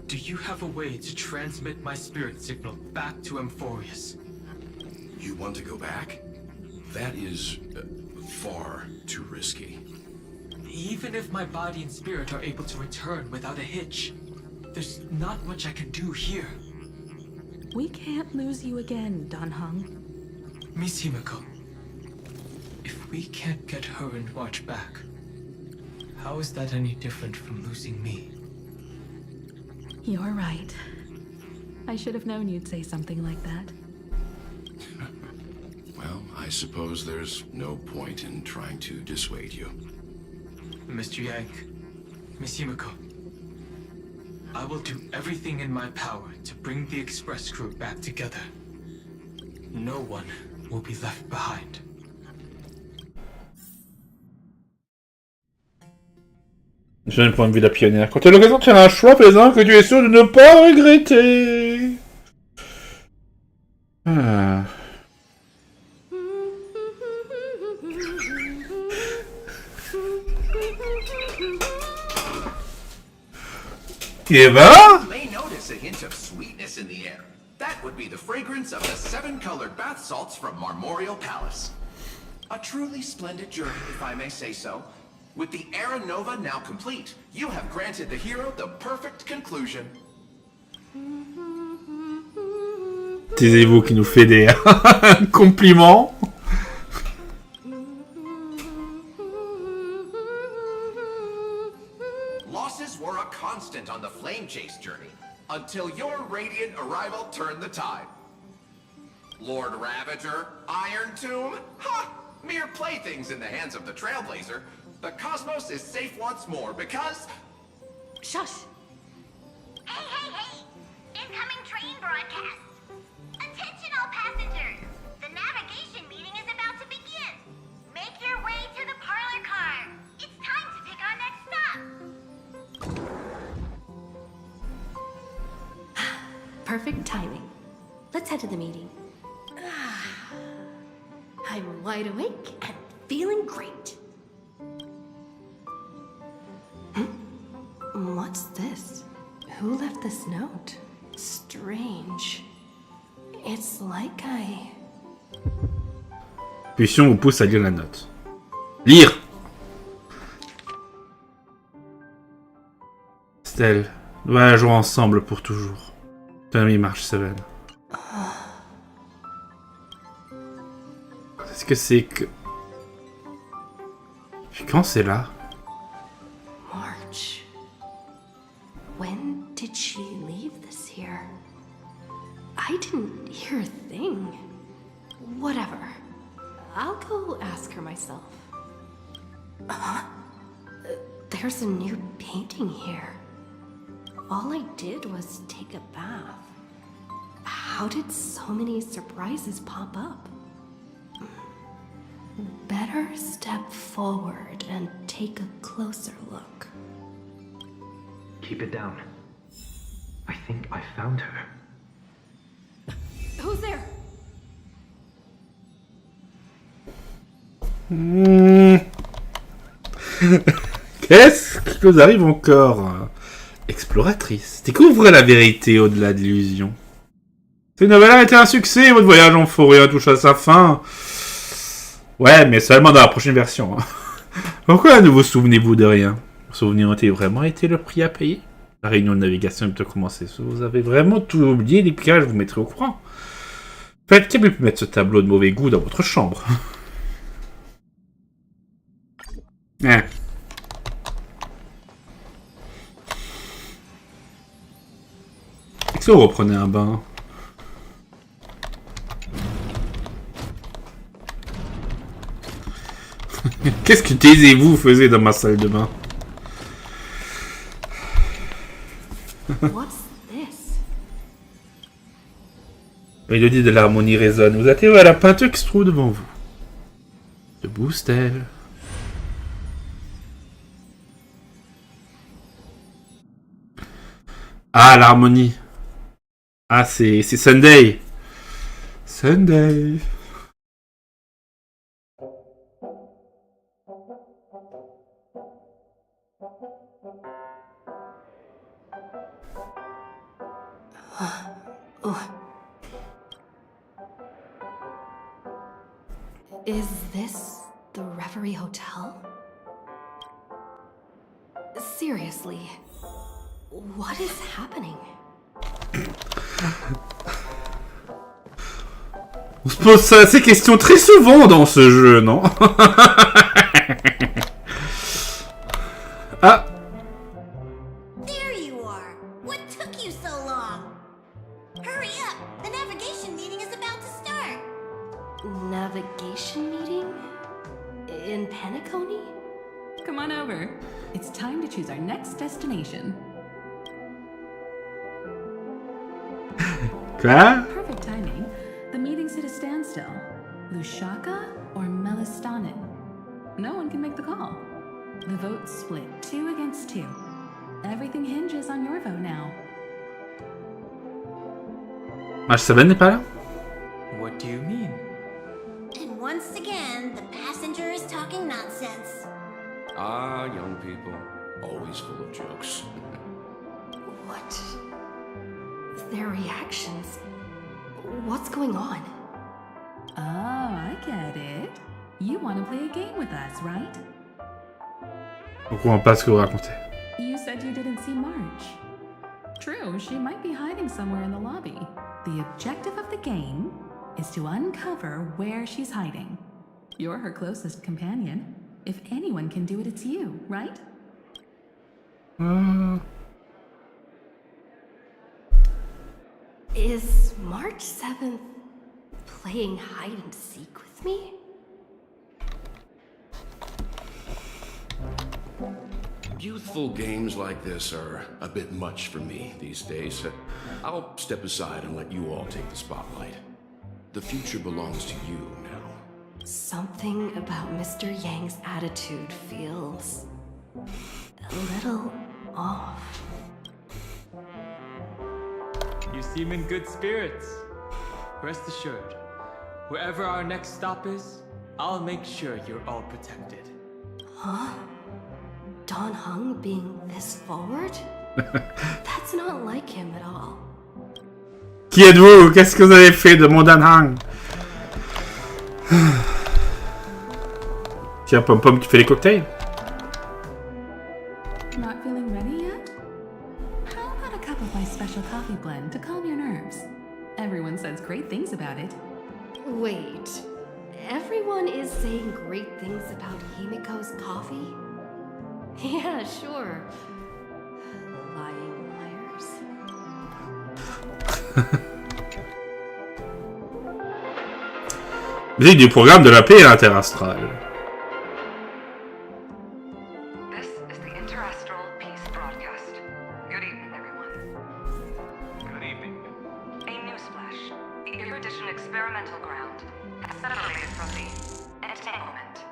do you have a way to transmit my spirit signal back to Amphorius? You want to go back? That is far too risky. Even if my body and spirit are able to return without a hitch, there's not much I can do here. We can't lose you again, Don Hung. Miss Himiko, if we can't get her and March back, how is that any different from losing me? You're right. I should have known you'd say something like that. Well, I suppose there's no point in trying to dissuade you. Mr. Yank, Miss Himiko, I will do everything in my power to bring the Express crew back together. No one will be left behind. J'ai un point de vue de la pionnière. Quand tu as l'occasion de faire un choix, fais-en que tu es sûr de ne pas regretter. Ah. Eva? You may notice a hint of sweetness in the air. That would be the fragrance of the 7-colored bath salts from Marmorial Palace. A truly splendid journey, if I may say so. With the Era Nova now complete, you have granted the hero the perfect conclusion. Taisez-vous qui nous fait des compliments. Losses were a constant on the Flame Chase journey, until your radiant arrival turned the tide. Lord Ravager, Iron Tomb, ha! mere playthings in the hands of the Trailblazer, the cosmos is safe once more because... Shush! Hey, hey, hey! Incoming train broadcast! Attention all passengers! The navigation meeting is about to begin! Make your way to the parlor car! It's time to pick our next stop! Perfect timing. Let's head to the meeting. I'm wide awake and feeling great. What's this? Who left this note? Strange. It's like I... Pulsion vous pousse à lire la note. Lire! Stella, nous allons jouer ensemble pour toujours. Ton ami March 7. Qu'est-ce que c'est que... Puis quand c'est là? March. When did she leave this here? I didn't hear a thing. Whatever. I'll go ask her myself. There's a new painting here. All I did was take a bath. How did so many surprises pop up? Better step forward and take a closer look. Keep it down. I think I found her. Who's there? Qu'est-ce qui nous arrive encore? Exploratrice, découvre la vérité au-delà de l'illusion. Cette nouvelle a été un succès, votre voyage en forêt touche à sa fin. Ouais, mais seulement dans la prochaine version. Pourquoi ne vous souvenez-vous de rien? Vos souvenirs ont-ils vraiment été le prix à payer? La réunion de navigation est bientôt commencée. Si vous avez vraiment tout oublié, les pièges, je vous mettrai au courant. Faites qui a pu mettre ce tableau de mauvais goût dans votre chambre? Hein. Si on reprenait un bain. Qu'est-ce que taisez-vous faisiez dans ma salle de bain? What's this? La mélodie de l'harmonie résonne. Vous atterrez à la peinture qui se trouve devant vous. Debout, Stella. Ah, l'harmonie. Ah, c'est Sunday. Sunday. Is this the Reverie Hotel? Seriously, what is happening? On se pose ces questions très souvent dans ce jeu, non? Ah. There you are. What took you so long? Hurry up. The navigation meeting is about to start. Navigation meeting? In Penacony? Come on over. It's time to choose our next destination. Quoi? Perfect timing. The meeting's at a standstill. Lushaka or Melistanen? No one can make the call. The vote's split 2 against 2. Everything hinges on your vote now. March 7 n'est pas là? What do you mean? And once again, the passenger is talking nonsense. Ah, young people. Always full of jokes. What? Their reactions. What's going on? Oh, I get it. You want to play a game with us, right? On comprend pas ce que vous racontez. You said you didn't see March. True, she might be hiding somewhere in the lobby. The objective of the game is to uncover where she's hiding. You're her closest companion. If anyone can do it, it's you, right? Is March 7th playing hide and seek with me? Youthful games like this are a bit much for me these days. I'll step aside and let you all take the spotlight. The future belongs to you now. Something about Mr. Yang's attitude feels a little off. You seem in good spirits. Rest assured, wherever our next stop is, I'll make sure you're all protected. Huh? Don Hung being this forward? That's not like him at all. Qui êtes-vous? Qu'est-ce que vous avez fait de mon Dan Hang? Tiens, Pom Pom, tu fais les cocktails? Not feeling ready yet? How about a cup of my special coffee blend to calm your nerves? Everyone says great things about it. Wait, everyone is saying great things about Himiko's coffee? Yeah, sure. Lying liars. Musique du programme de la paix interastrale. This is the Interastral Peace Broadcast. Good evening, everyone. Good evening. A newsflash. The erudition experimental ground has separated from the entanglement.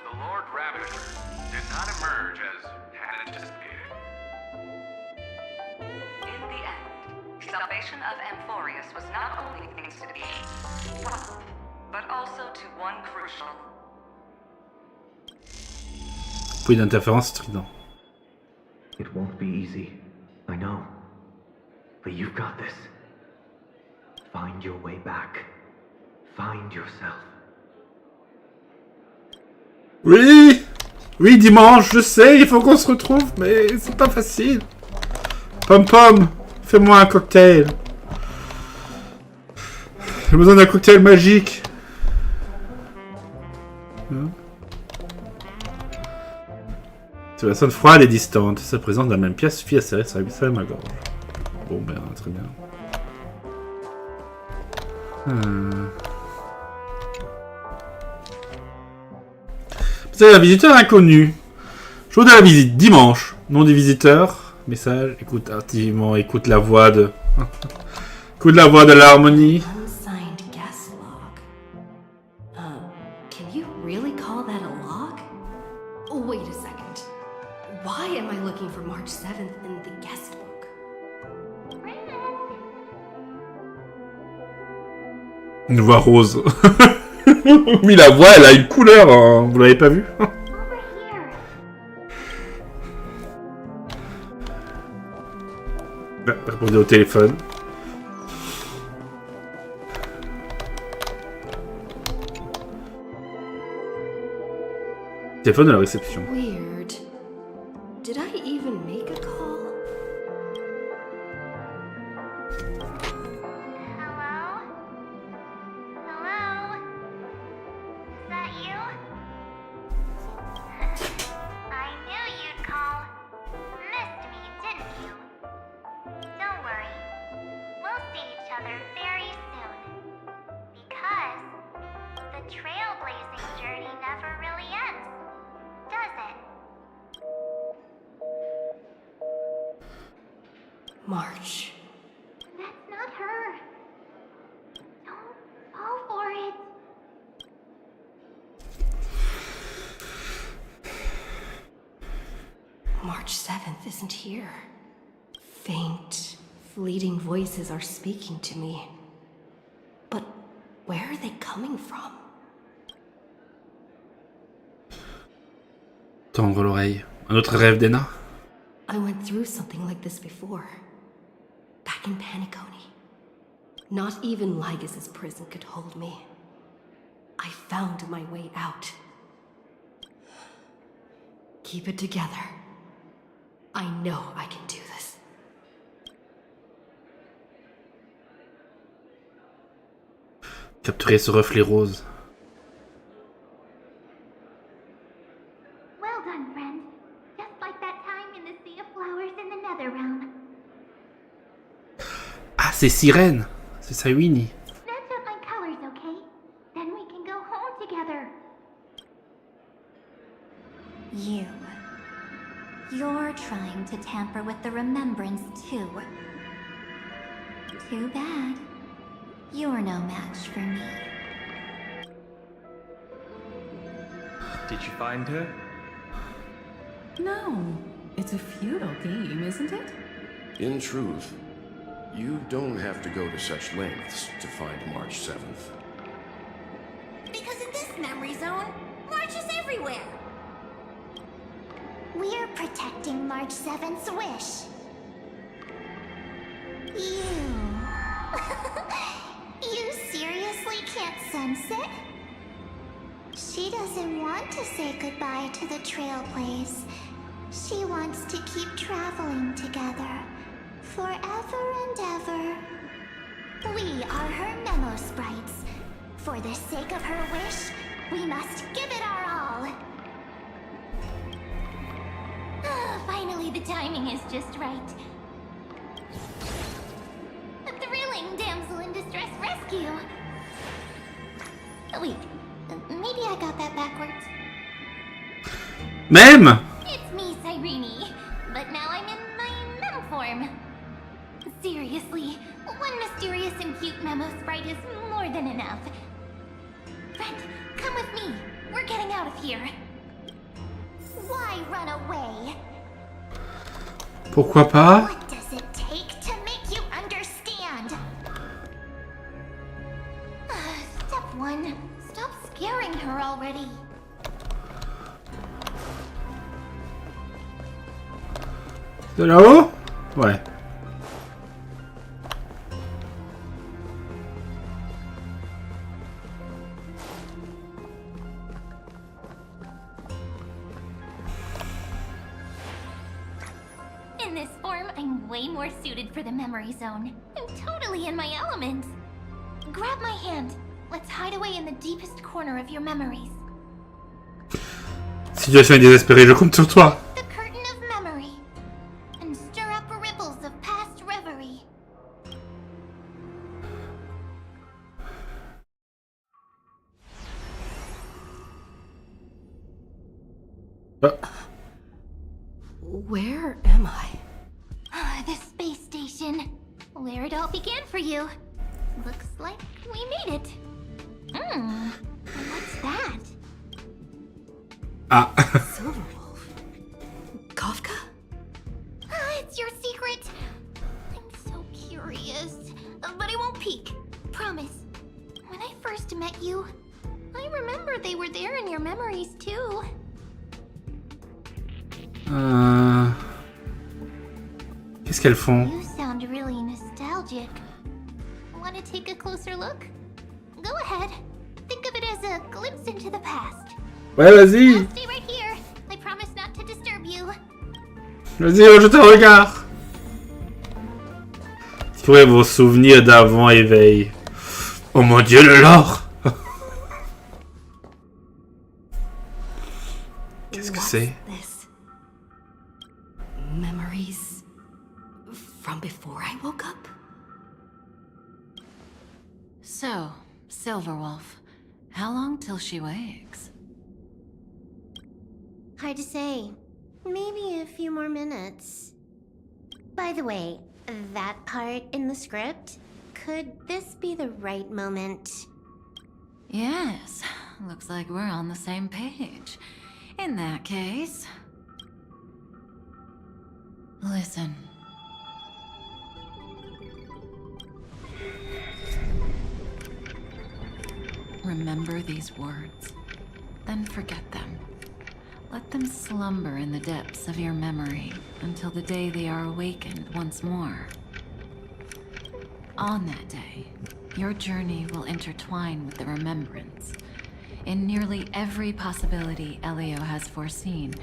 The Lord Ravager did not emerge as had anticipated. In the end, salvation of Amphorius was not only thanks to the swamp, but also to one crucial. Point d'interférence strident. It won't be easy. I know. But you've got this. Find your way back. Find yourself. Oui! Oui, dimanche, je sais, il faut qu'on se retrouve, mais c'est pas facile. Pom Pom, fais-moi un cocktail. J'ai besoin d'un cocktail magique. Hein? Cette personne froide et distante. Sa présence dans la même pièce suffit à serrer sa ma gorge. Bon, ben, très bien. C'est un visiteur inconnu. Jour de la visite, dimanche. Nom des visiteurs. Message. Écoute activement. Écoute la voix de... écoute la voix de l'harmonie. Unsigned guest log. Can you really call that a log? Oh, wait a second. Why am I looking for March 7th in the guest book? Une voix rose. Oui, la voix, elle a une couleur. Hein. Vous l'avez pas vu? Répondez au téléphone. Téléphone de la réception. Weird. Did I even make a call? Hello? Hello? Is that you? I knew you'd call. Missed me, didn't you? Don't worry. We'll see each other very soon. Because the trailblazing journey never really ends, does it? March. That's not her. Don't fall for it. March 7th isn't here. Faint, fleeting voices are speaking to me. But where are they coming from? Tendre l'oreille. Un autre rêve d'Ena? I went through something like this before. Back in Paniconi. Not even Lygus' prison could hold me. I found my way out. Keep it together. I know I can do this. Capturer ce reflet rose. Well done, friend. Just like that time in the Sea of Flowers in the Nether Realm. Ah, c'est Sirène. C'est Sayuni. Snatch up my colors, okay? Then we can go home together. You You're trying to tamper with the remembrance too. Too bad. You're no match for me. Did you find her? No, it's a futile game, isn't it? In truth, you don't have to go to such lengths to find March 7th. Because in this memory zone, March is everywhere. We're protecting March 7th's wish. You seriously can't sense it? She doesn't want to say goodbye to the Trailblaze. She wants to keep traveling together. Forever and ever. We are her memo sprites. For the sake of her wish, we must give it our all. Finally, the timing is just right. A thrilling damsel in distress rescue. Wait, maybe I got that backwards. Même! It's me, Cyrene, but now I'm in my mem form. Seriously, one mysterious and cute memo sprite is more than enough. Friend, come with me. We're getting out of here. Why run away? Pourquoi pas? What does it take to make you understand? Step 1. Stop scaring her already. De là-haut? Ouais. In this form, I'm way more suited for the memory zone. I'm totally in my element. Grab my hand. Let's hide away in the deepest corner of your memories. Situation est désespérée, je compte sur toi. The curtain of memory. And stir up ripples of past reverie. Where am I? The space station. Where it all began for you. Looks like we made it. What's that? Ah. Silverwolf. Kafka? It's your secret. I'm so curious. But I won't peek. Promise. When I first met you, I remember they were there in your memories too. Qu'est-ce qu'elles font? You sound really nostalgic. Want to take a closer look? Go ahead. Think of it as a glimpse into the past. Ouais, vas-y. I'll stay right here. I promise not to disturb you. Vas-y, je te regarde. Trouvez vos souvenirs d'avant éveil. Oh mon dieu, le lore. Qu'est-ce que c'est? This? Memories from before I woke up? So, Silverwolf, how long till she wakes? Hard to say. Maybe a few more minutes. By the way, that part in the script, could this be the right moment? Yes, looks like we're on the same page. In that case... Listen. Remember these words, then forget them. Let them slumber in the depths of your memory until the day they are awakened once more. On that day, your journey will intertwine with the remembrance. In nearly every possibility Elio has foreseen,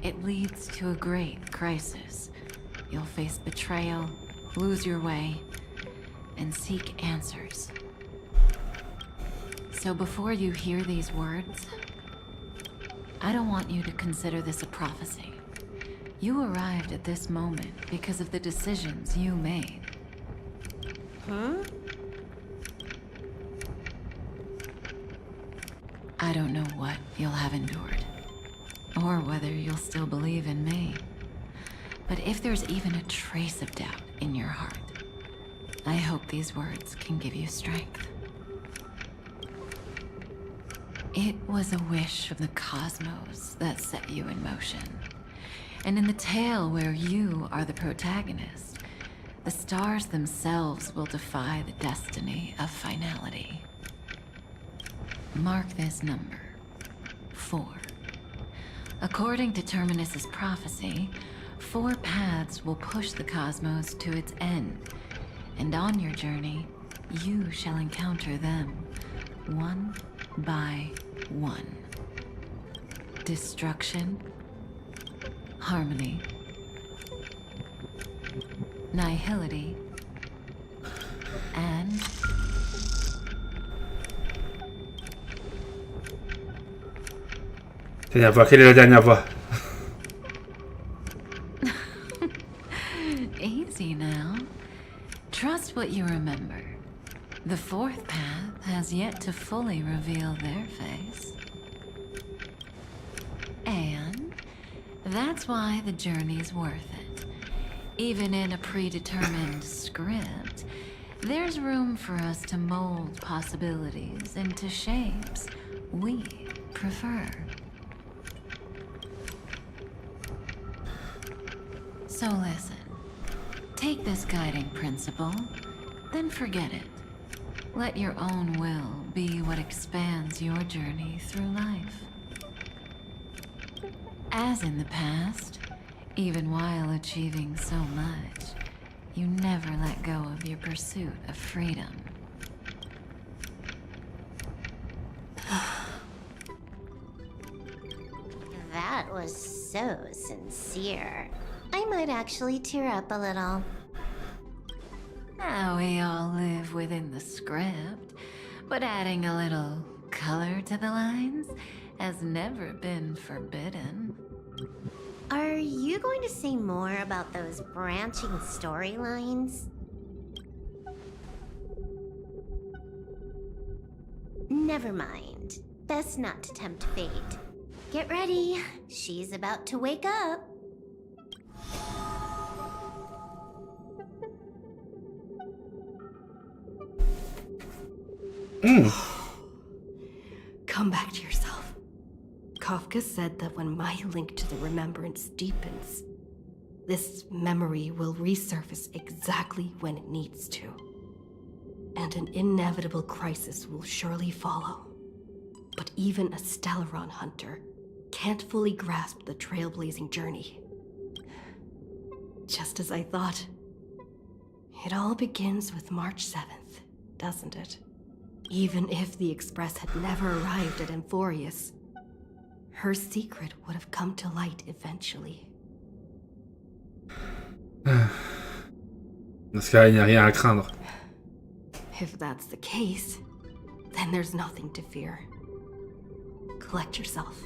it leads to a great crisis. You'll face betrayal, lose your way, and seek answers. So before you hear these words, I don't want you to consider this a prophecy. You arrived at this moment because of the decisions you made. Huh? I don't know what you'll have endured, or whether you'll still believe in me. But if there's even a trace of doubt in your heart, I hope these words can give you strength. It was a wish from the cosmos that set you in motion. And in the tale where you are the protagonist, the stars themselves will defy the destiny of finality. Mark this number, 4. According to Terminus's prophecy, 4 paths will push the cosmos to its end, and on your journey, you shall encounter them, one by one. Destruction, harmony, nihility, and dernière voix, quelle est la dernière voix? Easy now. Trust what you remember. The 4th path has yet to fully reveal their face. And that's why the journey's worth it. Even in a predetermined script, there's room for us to mold possibilities into shapes we prefer. So listen. Take this guiding principle, then forget it. Let your own will be what expands your journey through life. As in the past, even while achieving so much, you never let go of your pursuit of freedom. That was so sincere. I might actually tear up a little. Now we all live within the script, but adding a little color to the lines has never been forbidden. Are you going to say more about those branching storylines? Never mind. Best not to tempt fate. Get ready. She's about to wake up. Come back to yourself. Kafka said that when my link to the remembrance deepens, this memory will resurface exactly when it needs to. And an inevitable crisis will surely follow. But even a Stellaron hunter can't fully grasp the trailblazing journey. Just as I thought. It all begins with March 7th, doesn't it? Even if the Express had never arrived at Amphorius, her secret would have come to light eventually. Dans ce cas, il n'y a rien à craindre. If that's the case, then there's nothing to fear. Collect yourself,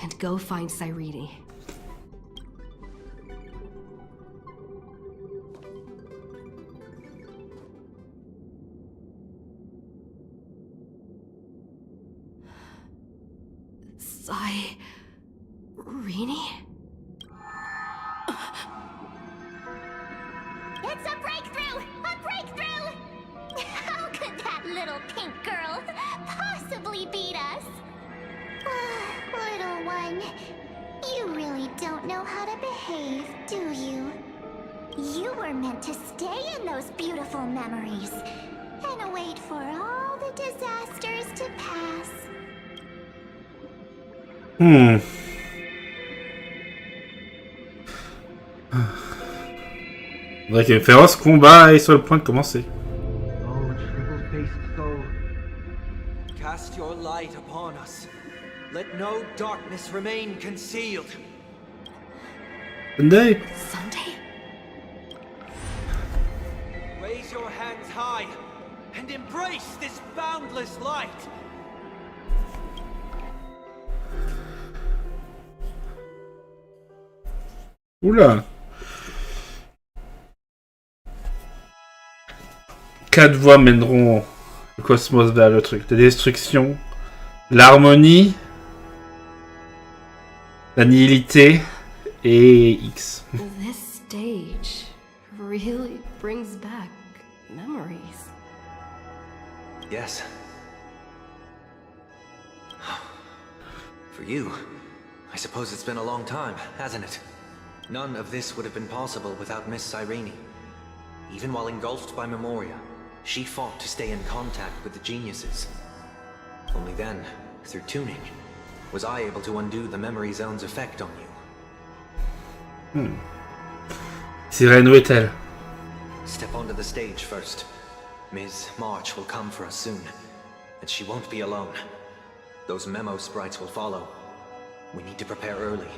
and go find Cyrene. Cyrene? It's a breakthrough! A breakthrough! How could that little pink girl possibly beat us? Little one, you really don't know how to behave, do you? You were meant to stay in those beautiful memories and wait for all the disasters to pass. On dirait qu'un féroce combat est sur le point de commencer. Oh, triple-faced soul. Cast your light upon us. Let no darkness remain concealed. Sunday? Sunday? Raise your hands high and embrace this boundless light. Oula. 4 voies mèneront le cosmos vers le truc. La destruction, l'harmonie, la nihilité et X. This stage really brings back memories. Yes. For you, I suppose it's been a long time, hasn't it? None of this would have been possible without Miss Cyrene. Even while engulfed by Memoria, she fought to stay in contact with the geniuses. Only then, through tuning, was I able to undo the memory zone's effect on you. Sirène, où est-elle? Step onto the stage first. Ms. March will come for us soon, and she won't be alone. Those memo sprites will follow. We need to prepare early.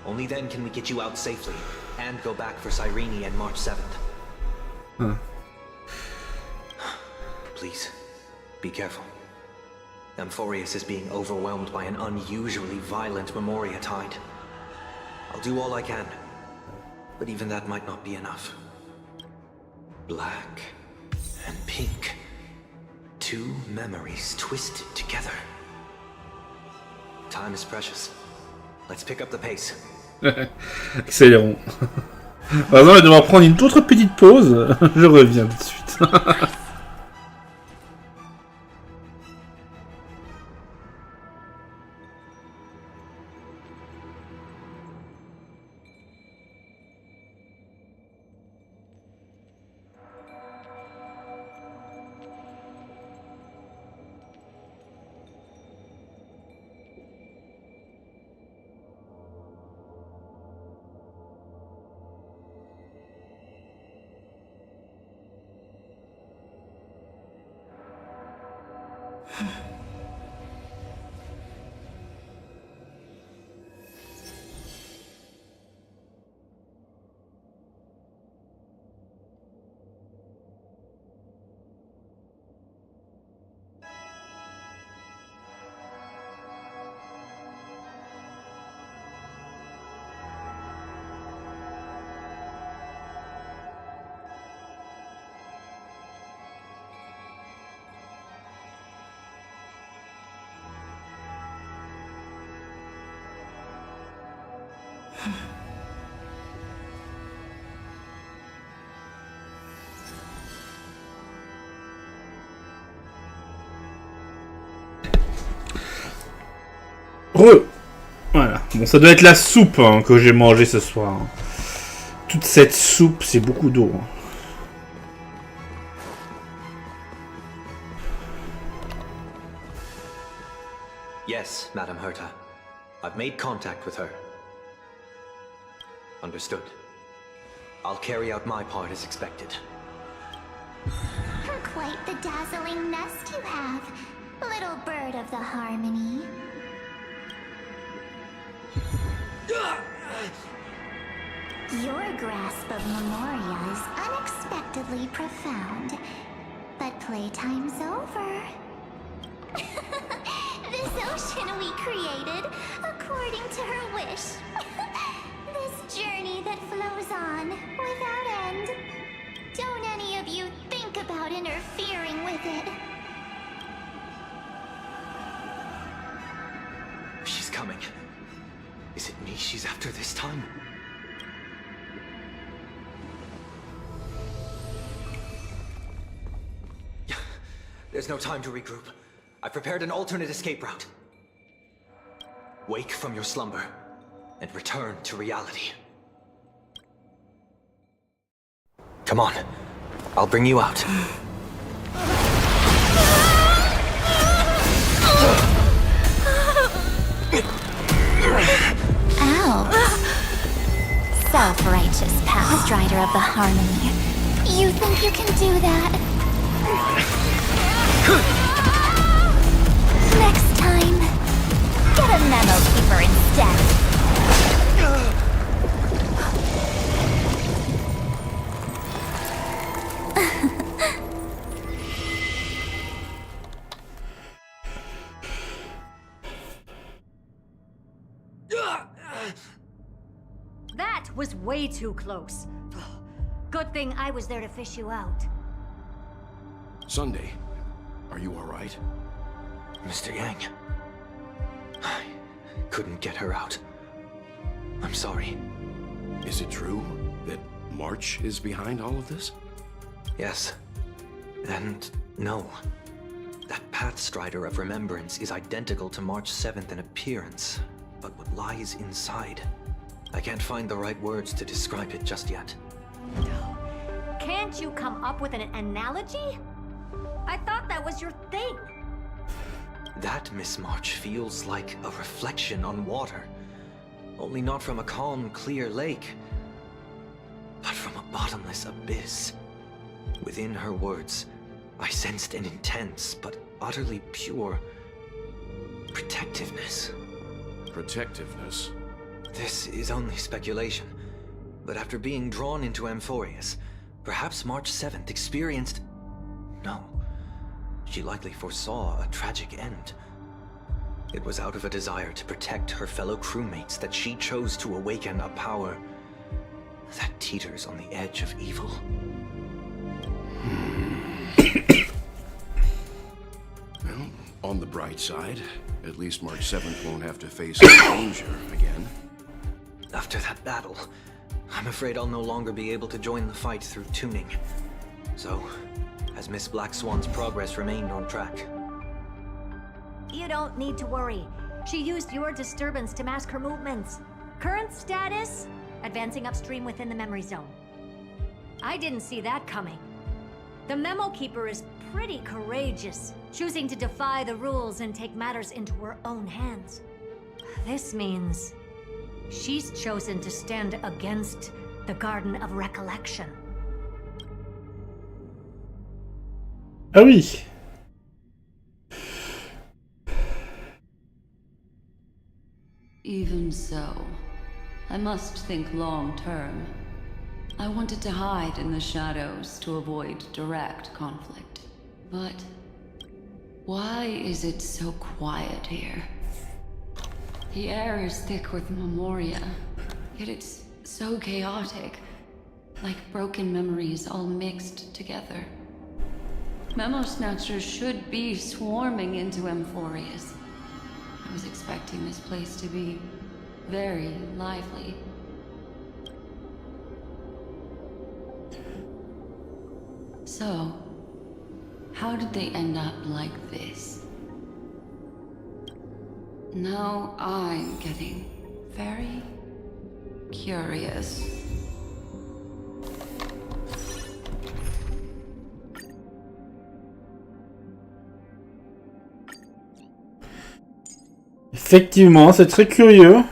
Only then can we get you out safely, and go back for Cyrene and March 7th. Please, be careful. Amphorius is being overwhelmed by an unusually violent Memoria tide. I'll do all I can, but even that might not be enough. Black and pink. Two memories twisted together. Time is precious. Let's pick up the pace. Accélérons. Par exemple, je vais devoir prendre une toute petite pause. Je reviens tout de suite. Voilà. Bon, ça doit être la soupe hein, que j'ai mangée ce soir. Toute cette soupe, c'est beaucoup d'eau. Yes, Madam Herta. I've made contact with her. Understood. I'll carry out my part as expected. Quite the dazzling nest you have, little bird of the harmony. Your grasp of Memoria is unexpectedly profound, but playtime's over. This ocean we created, according to her wish. This journey that flows on, without end. Don't any of you think about interfering with it. She's coming. Is it me she's after this time? There's no time to regroup. I've prepared an alternate escape route. Wake from your slumber and return to reality. Come on, I'll bring you out. Ow. Self-righteous past rider of the harmony. You think you can do that? Next time, get a memo keeper instead. That was way too close. Good thing I was there to fish you out. Sunday, are you alright? Mr. Yang. I couldn't get her out. I'm sorry. Is it true that March is behind all of this? Yes. And no. That Pathstrider of Remembrance is identical to March 7th in appearance, but what lies inside? I can't find the right words to describe it just yet. Can't you come up with an analogy? I thought that was your thing. That Miss March feels like a reflection on water. Only not from a calm, clear lake, but from a bottomless abyss. Within her words, I sensed an intense but utterly pure protectiveness. Protectiveness? This is only speculation, but after being drawn into Amphorius, perhaps March 7th experienced... No, she likely foresaw a tragic end. It was out of a desire to protect her fellow crewmates that she chose to awaken a power that teeters on the edge of evil. Well, on the bright side, at least March 7th won't have to face danger again. After that battle, I'm afraid I'll no longer be able to join the fight through tuning. So, has Miss Black Swan's progress remained on track? You don't need to worry. She used your disturbance to mask her movements. Current status? Advancing upstream within the memory zone. I didn't see that coming. The Memo Keeper is pretty courageous, choosing to defy the rules and take matters into her own hands. This means she's chosen to stand against the Garden of Recollection. Ah oui. Even so, I must think long term. I wanted to hide in the shadows to avoid direct conflict. But why is it so quiet here? The air is thick with memoria, yet it's so chaotic, like broken memories all mixed together. Memo Snatchers should be swarming into Amphorius. I was expecting this place to be very lively. So, how did they end up like this? Now I'm getting very curious. Effectivement, c'est très curieux.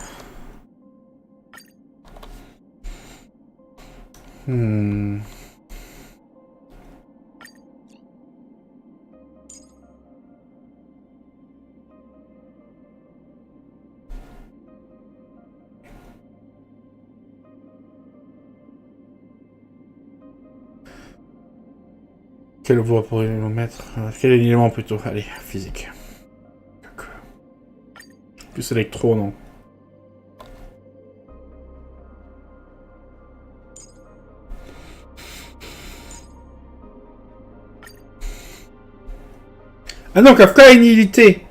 Quelle voie pourrions-nous mettre? Quel élément plutôt? Allez, physique. Plus électro, non? Ah non, Kafka a une nihilité.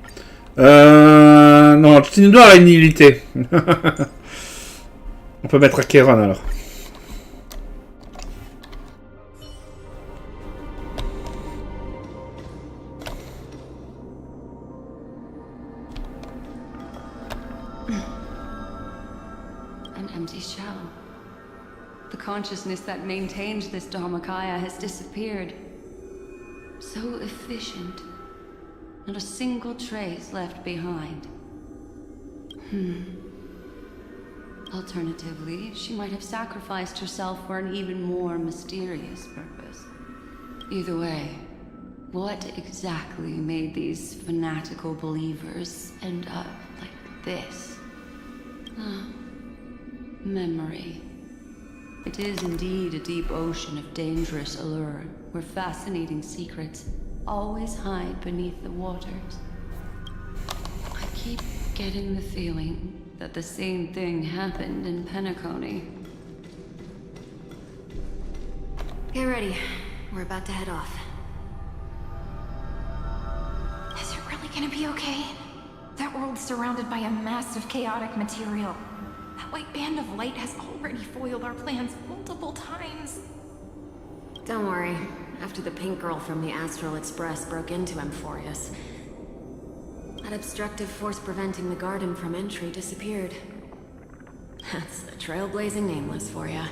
Non, Noir a une nihilité. On peut mettre à Kéron alors. An empty shell. The consciousness that maintained this Dharmakaya has disappeared. So efficient. Not a single trace left behind. Alternatively, she might have sacrificed herself for an even more mysterious purpose. Either way, what exactly made these fanatical believers end up like this? Memory. It is indeed a deep ocean of dangerous allure, where fascinating secrets always hide beneath the waters. I keep getting the feeling that the same thing happened in Penacony. Get ready. We're about to head off. Is it really gonna be okay? That world's surrounded by a mass of chaotic material. white band of light has already foiled our plans multiple times. Don't worry. After the pink girl from the Astral Express broke into Amphorius, that obstructive force preventing the garden from entry disappeared. That's the trailblazing nameless for ya.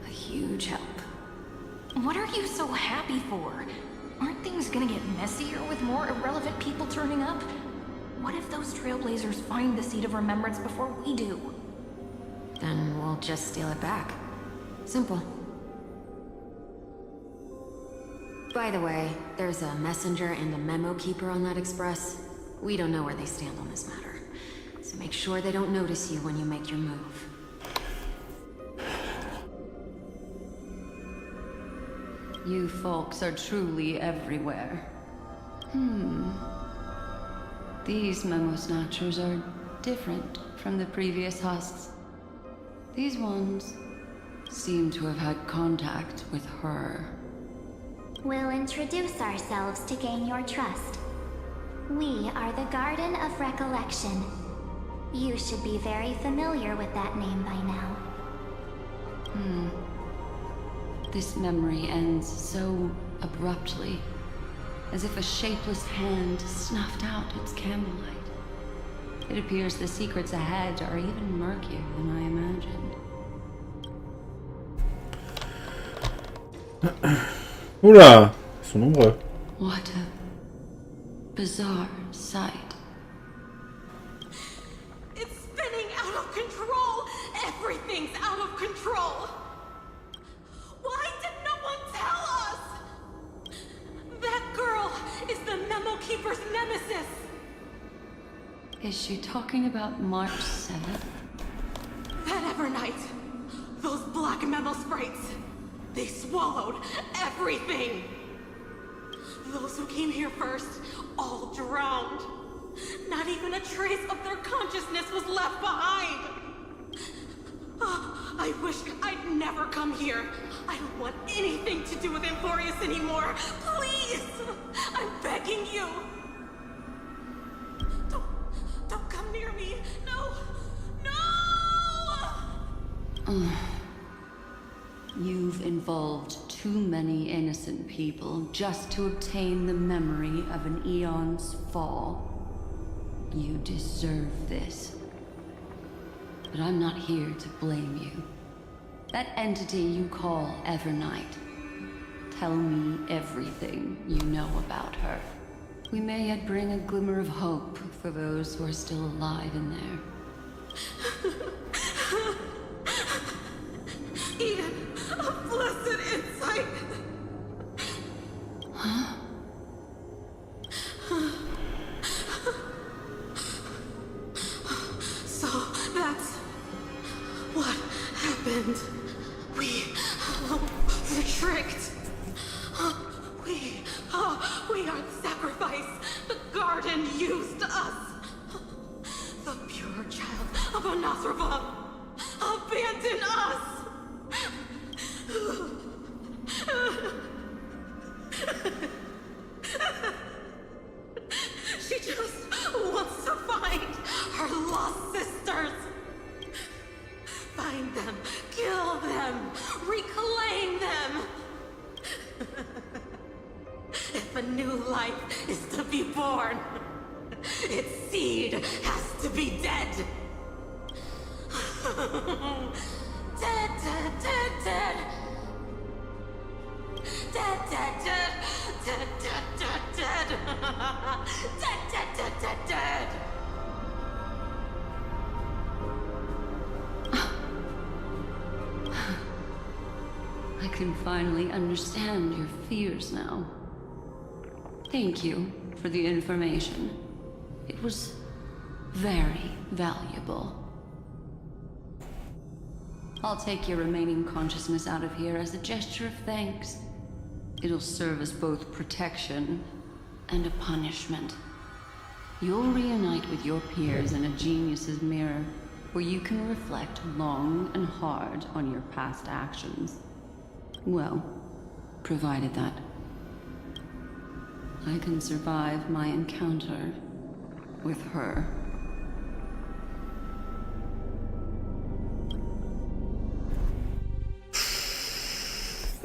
A huge help. What are you so happy for? Aren't things gonna get messier with more irrelevant people turning up? What if those trailblazers find the Seat of Remembrance before we do? Then we'll just steal it back. Simple. By the way, there's a messenger and a memo keeper on that express. We don't know where they stand on this matter. So make sure they don't notice you when you make your move. You folks are truly everywhere. These memo snatchers are different from the previous husks. These ones seem to have had contact with her. We'll introduce ourselves to gain your trust. We are the Garden of Recollection. You should be very familiar with that name by now. This memory ends so abruptly, as if a shapeless hand snuffed out its candlelight. It appears the secrets ahead are even murkier than I imagined. Oula, ils sont nombreux. What a bizarre sight. It's spinning out of control! Everything's out of control! Why did no one tell us? That girl is the Memo Keeper's nemesis! Is she talking about March 7th? That Evernight, those black Memo sprites, they swallowed everything! Those who came here first all drowned. Not even a trace of their consciousness was left behind. I wish I'd never come here. I don't want anything to do with Amphorius anymore. Please! I'm begging you. Don't come near me. No! No! You've involved too many innocent people just to obtain the memory of an eon's fall. You deserve this. But I'm not here to blame you. That entity you call Evernight. Tell me everything you know about her. We may yet bring a glimmer of hope for those who are still alive in there. Eden, a blessed insight! Huh? So that's what happened. We were tricked. We are the sacrifice. The garden used us. The pure child of Anathrava abandoned us. She just wants to find her lost sisters. Find them, kill them, reclaim them. If a new life is to be born, its seed has to be dead. Dead, dead, dead, dead. Dead, dead, dead, dead, dead, dead, dead. Dead, dead, dead, dead, dead. I can finally understand your fears now. Thank you for the information. It was very valuable. I'll take your remaining consciousness out of here as a gesture of thanks. It'll serve as both protection and a punishment. You'll reunite with your peers in a genius's mirror, where you can reflect long and hard on your past actions. Well, provided that I can survive my encounter with her.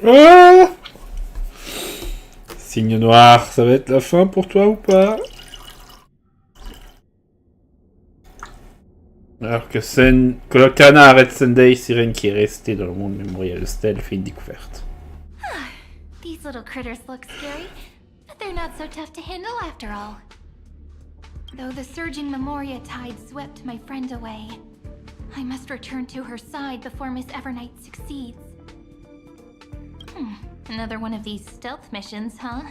Ah, signe noir, ça va être la fin pour toi ou pas? Alors que Kana arrête Sunday, Sirène qui est restée dans le monde mémorial de Stell fait une découverte. These little critters look scary, but they're not so tough to handle after all. Though the surging Memoria tide swept my friend away, I must return to her side before Miss Evernight succeeds. Another one of these stealth missions, huh?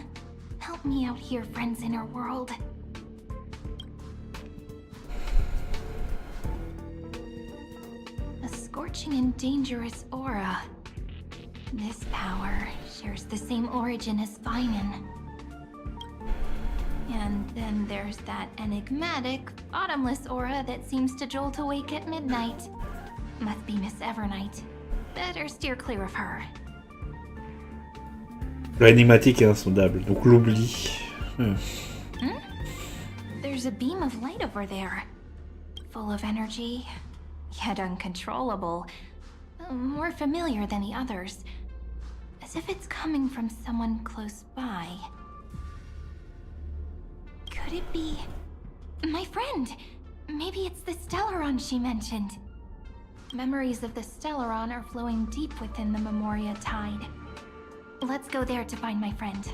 Help me out here, friends in her world. A scorching and dangerous aura. This power shares the same origin as Finan. And then there's that enigmatic, bottomless aura that seems to jolt awake at midnight. Must be Miss Evernight. Better steer clear of her. L'énigmatique est insondable, donc l'oubli. There's a beam of light over there. Full of energy, yet uncontrollable. More familiar than the others. As if it's coming from someone close by. Could it be... my friend? Maybe it's the Stellaron she mentioned. Memories of the Stellaron are flowing deep within the Memoria tide. Let's go there to find my friend.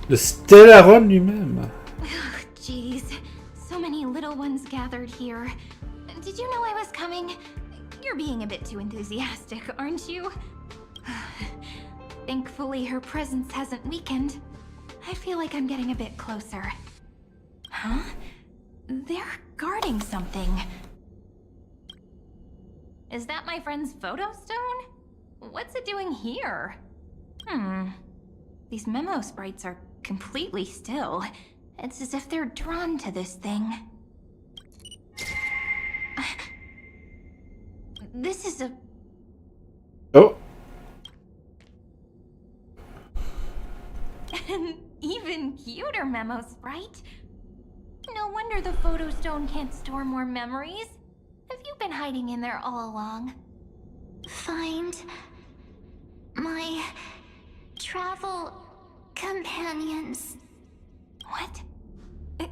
Le Stellaron lui-même. Jeez, so many little ones gathered here. Did you know I was coming? You're being a bit too enthusiastic, aren't you? Thankfully, her presence hasn't weakened. I feel like I'm getting a bit closer. Huh? They're guarding something. Is that my friend's photo stone? What's it doing here? These memo sprites are completely still. It's as if they're drawn to this thing. This is a... Oh. An even cuter memo sprite. No wonder the photo stone can't store more memories. Have you been hiding in there all along? Find my travel companions. What?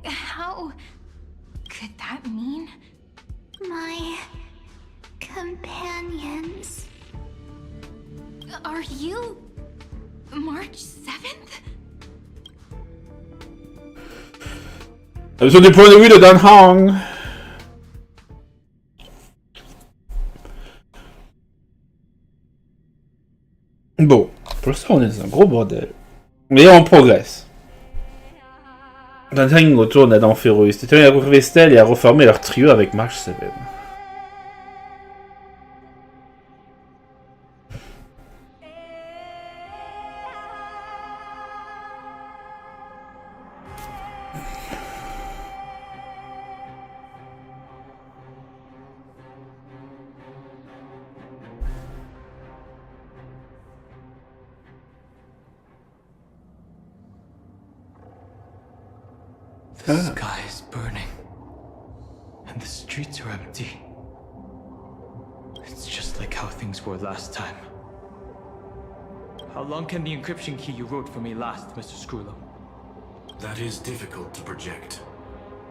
How could that mean? My companions. Are you March 7th? Sur du point de vue de Dan Hong. Bon, pour l'instant on est dans un gros bordel. Mais on progresse. Dan Hong retourne à Danferus, c'était à retrouver Stell et à reformer leur trio avec March 7. The sky is burning, and the streets are empty. It's just like how things were last time. How long can the encryption key you wrote for me last, Mr. Screwlow? That is difficult to project.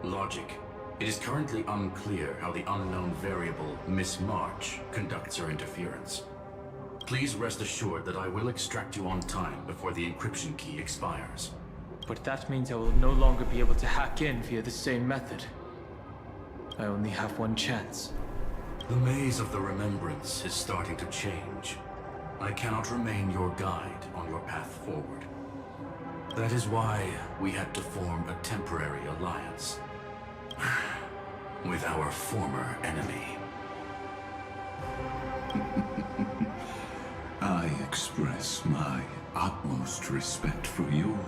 Logic. It is currently unclear how the unknown variable, Miss March, conducts her interference. Please rest assured that I will extract you on time before the encryption key expires. But that means I will no longer be able to hack in via the same method. I only have one chance. The maze of the remembrance is starting to change. I cannot remain your guide on your path forward. That is why we had to form a temporary alliance with our former enemy. I express my utmost respect for your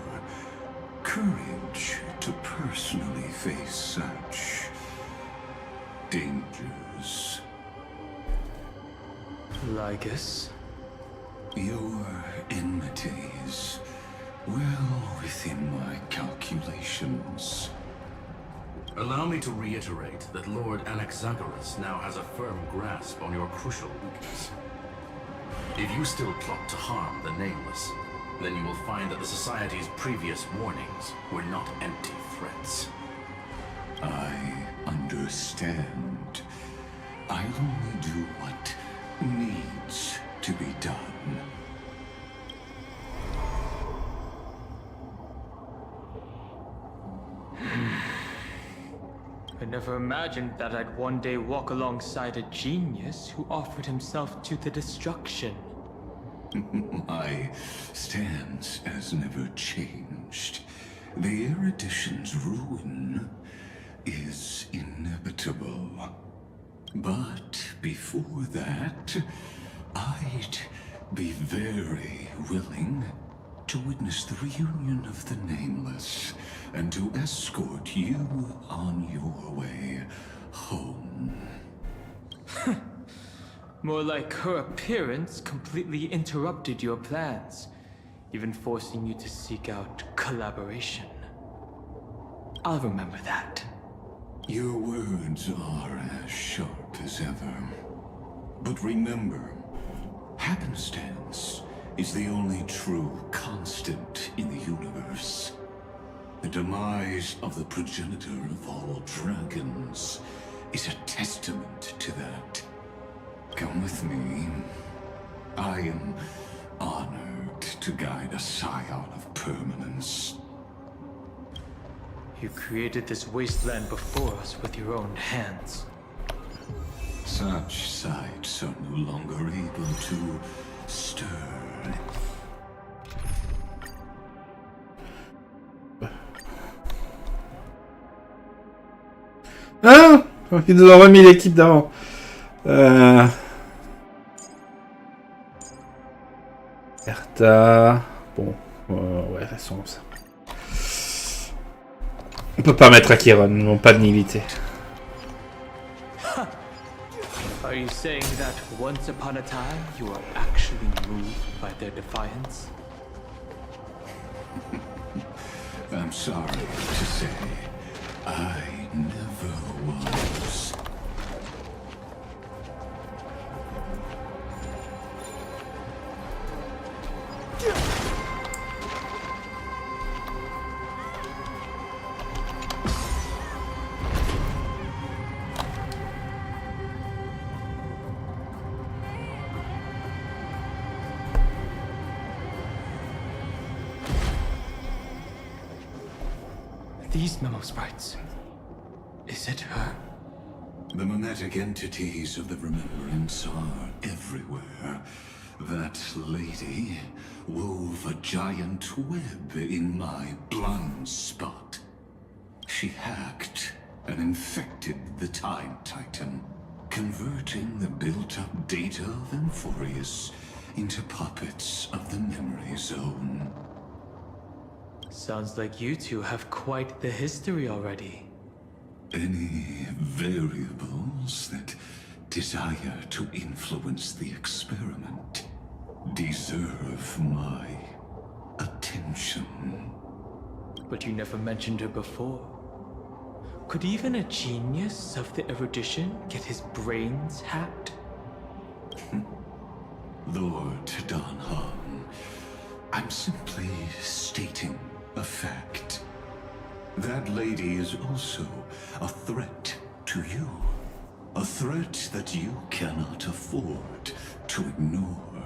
courage to personally face such dangers. Lygus? Your enmities well within my calculations. Allow me to reiterate that Lord Anaxagoras now has a firm grasp on your crucial weakness. If you still plot to harm the Nameless, then you will find that the Society's previous warnings were not empty threats. I understand. I only do what needs to be done. I never imagined that I'd one day walk alongside a genius who offered himself to the destruction. My stance has never changed. The erudition's ruin is inevitable. But before that, I'd be very willing to witness the reunion of the Nameless and to escort you on your way home. More like her appearance completely interrupted your plans, even forcing you to seek out collaboration. I'll remember that. Your words are as sharp as ever. But remember, happenstance is the only true constant in the universe. The demise of the progenitor of all dragons is a testament to that. Come with me. I am honored to guide a scion of permanence. You created this wasteland before us with your own hands. Such sights are no longer able to stir. Ah, ils nous ont remis l'équipe d'avant. Erta. Bon, ouais, restons comme ça. On peut pas mettre Akiron, non pas de nihilité. Are you saying that once upon a time you were actually moved by their defiance? I'm sorry to say, I never was. These memo sprites. Is it her? The mimetic entities of the remembrance are everywhere. That lady wove a giant web in my blind spot. She hacked and infected the Time Titan, converting the built-up data of Amphorius into puppets of the memory zone. Sounds like you two have quite the history already. Any variables that desire to influence the experiment deserve my attention. But you never mentioned her before. Could even a genius of the erudition get his brains hacked? Lord Don Han, I'm simply stating a fact. That lady is also a threat to you. A threat that you cannot afford to ignore.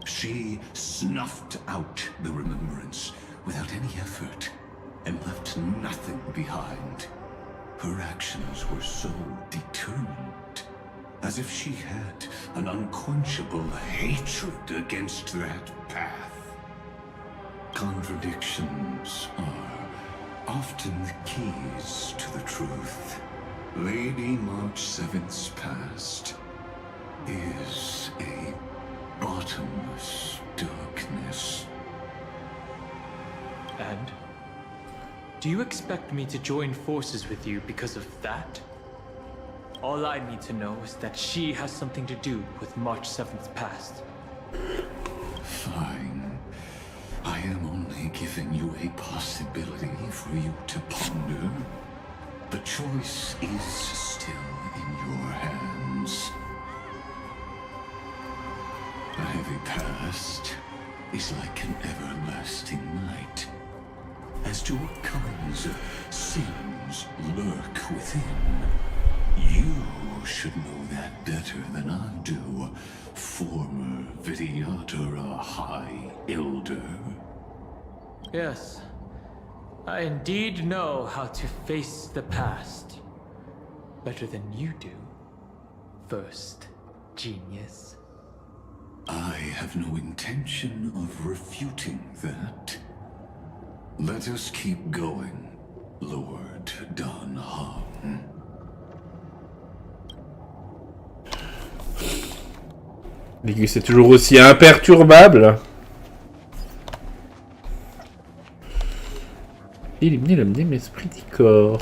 She snuffed out the remembrance without any effort and left nothing behind. Her actions were so determined, as if she had an unquenchable hatred against that path. Contradictions are often the keys to the truth. Lady March 7th's past is a bottomless darkness. And? Do you expect me to join forces with you because of that? All I need to know is that she has something to do with March 7th's past. Fine. I am only giving you a possibility for you to ponder. The choice is still in your hands. kinds of sins lurk within. You should know that better than I do, former Vidyadhara High Elder. Yes, I indeed know how to face the past. Better than you do, first genius. I have no intention of refuting that. Let us keep going, Lord Don Hong. Ligus est toujours aussi imperturbable. Éliminer l'homme esprit du corps.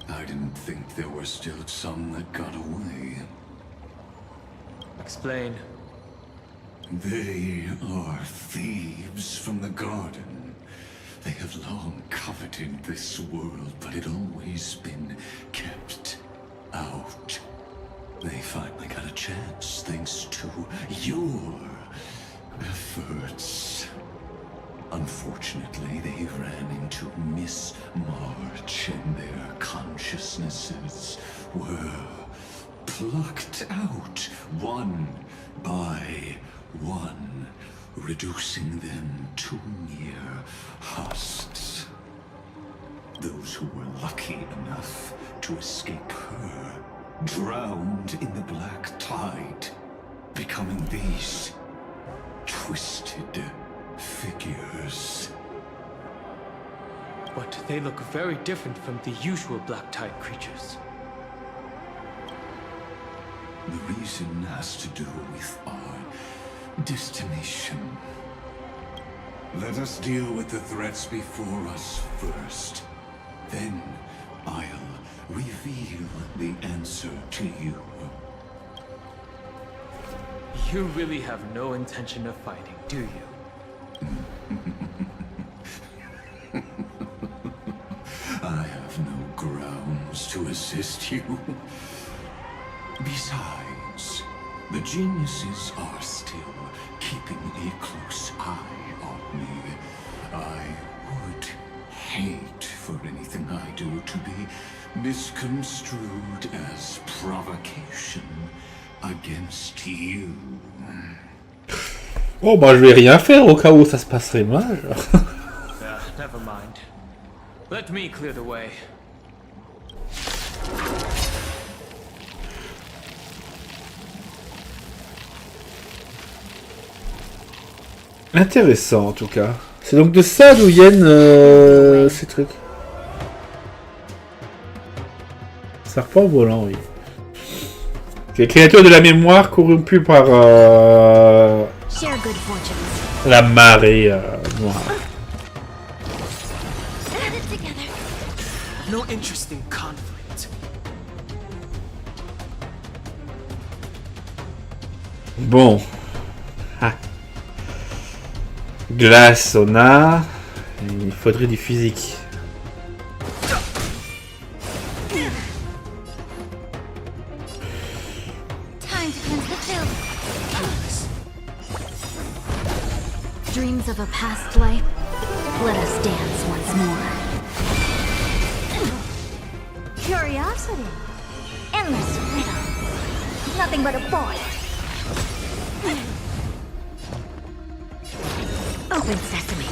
I didn't think there were still some that got away. Explain. They are thieves from the garden. They have long coveted this world, but it always been kept out. They finally got a chance thanks to your efforts. Unfortunately, they ran into Miss March and their consciousnesses were plucked out one by one, reducing them to mere husks. Those who were lucky enough to escape her drowned in the black tide, becoming these twisted figures. But they look very different from the usual black tide creatures. The reason has to do with our destination. Let us deal with the threats before us first. Then I'll reveal the answer to you. You really have no intention of fighting, do you? I have no grounds to assist you. Besides, the geniuses are still keeping a close eye on me. I would hate for anything I do to be misconstrued as provocation against you. Oh bah je vais rien faire au cas où ça se passerait mal. Never mind. Let me clear the way. Intéressant en tout cas. C'est donc de ça d'où viennent ces trucs. Serpent volant, oui. Les créatures de la mémoire corrompues par la marée noire. No interest in conflict. Bon. Ah. Glace, on a. Il faudrait du physique. Dreams of a past life. Let us dance once more. Curiosity. Endless riddle. Nothing but a boy. Open sesame.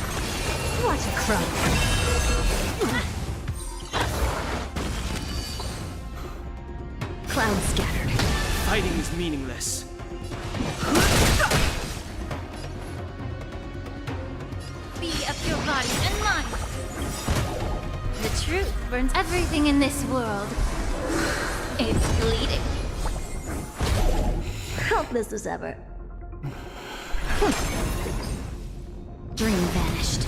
Watch it crow. Clouds scattered. Fighting is meaningless. Be of your body and mind. The truth burns everything in this world. It's bleeding. Helpless as ever. Dream vanished.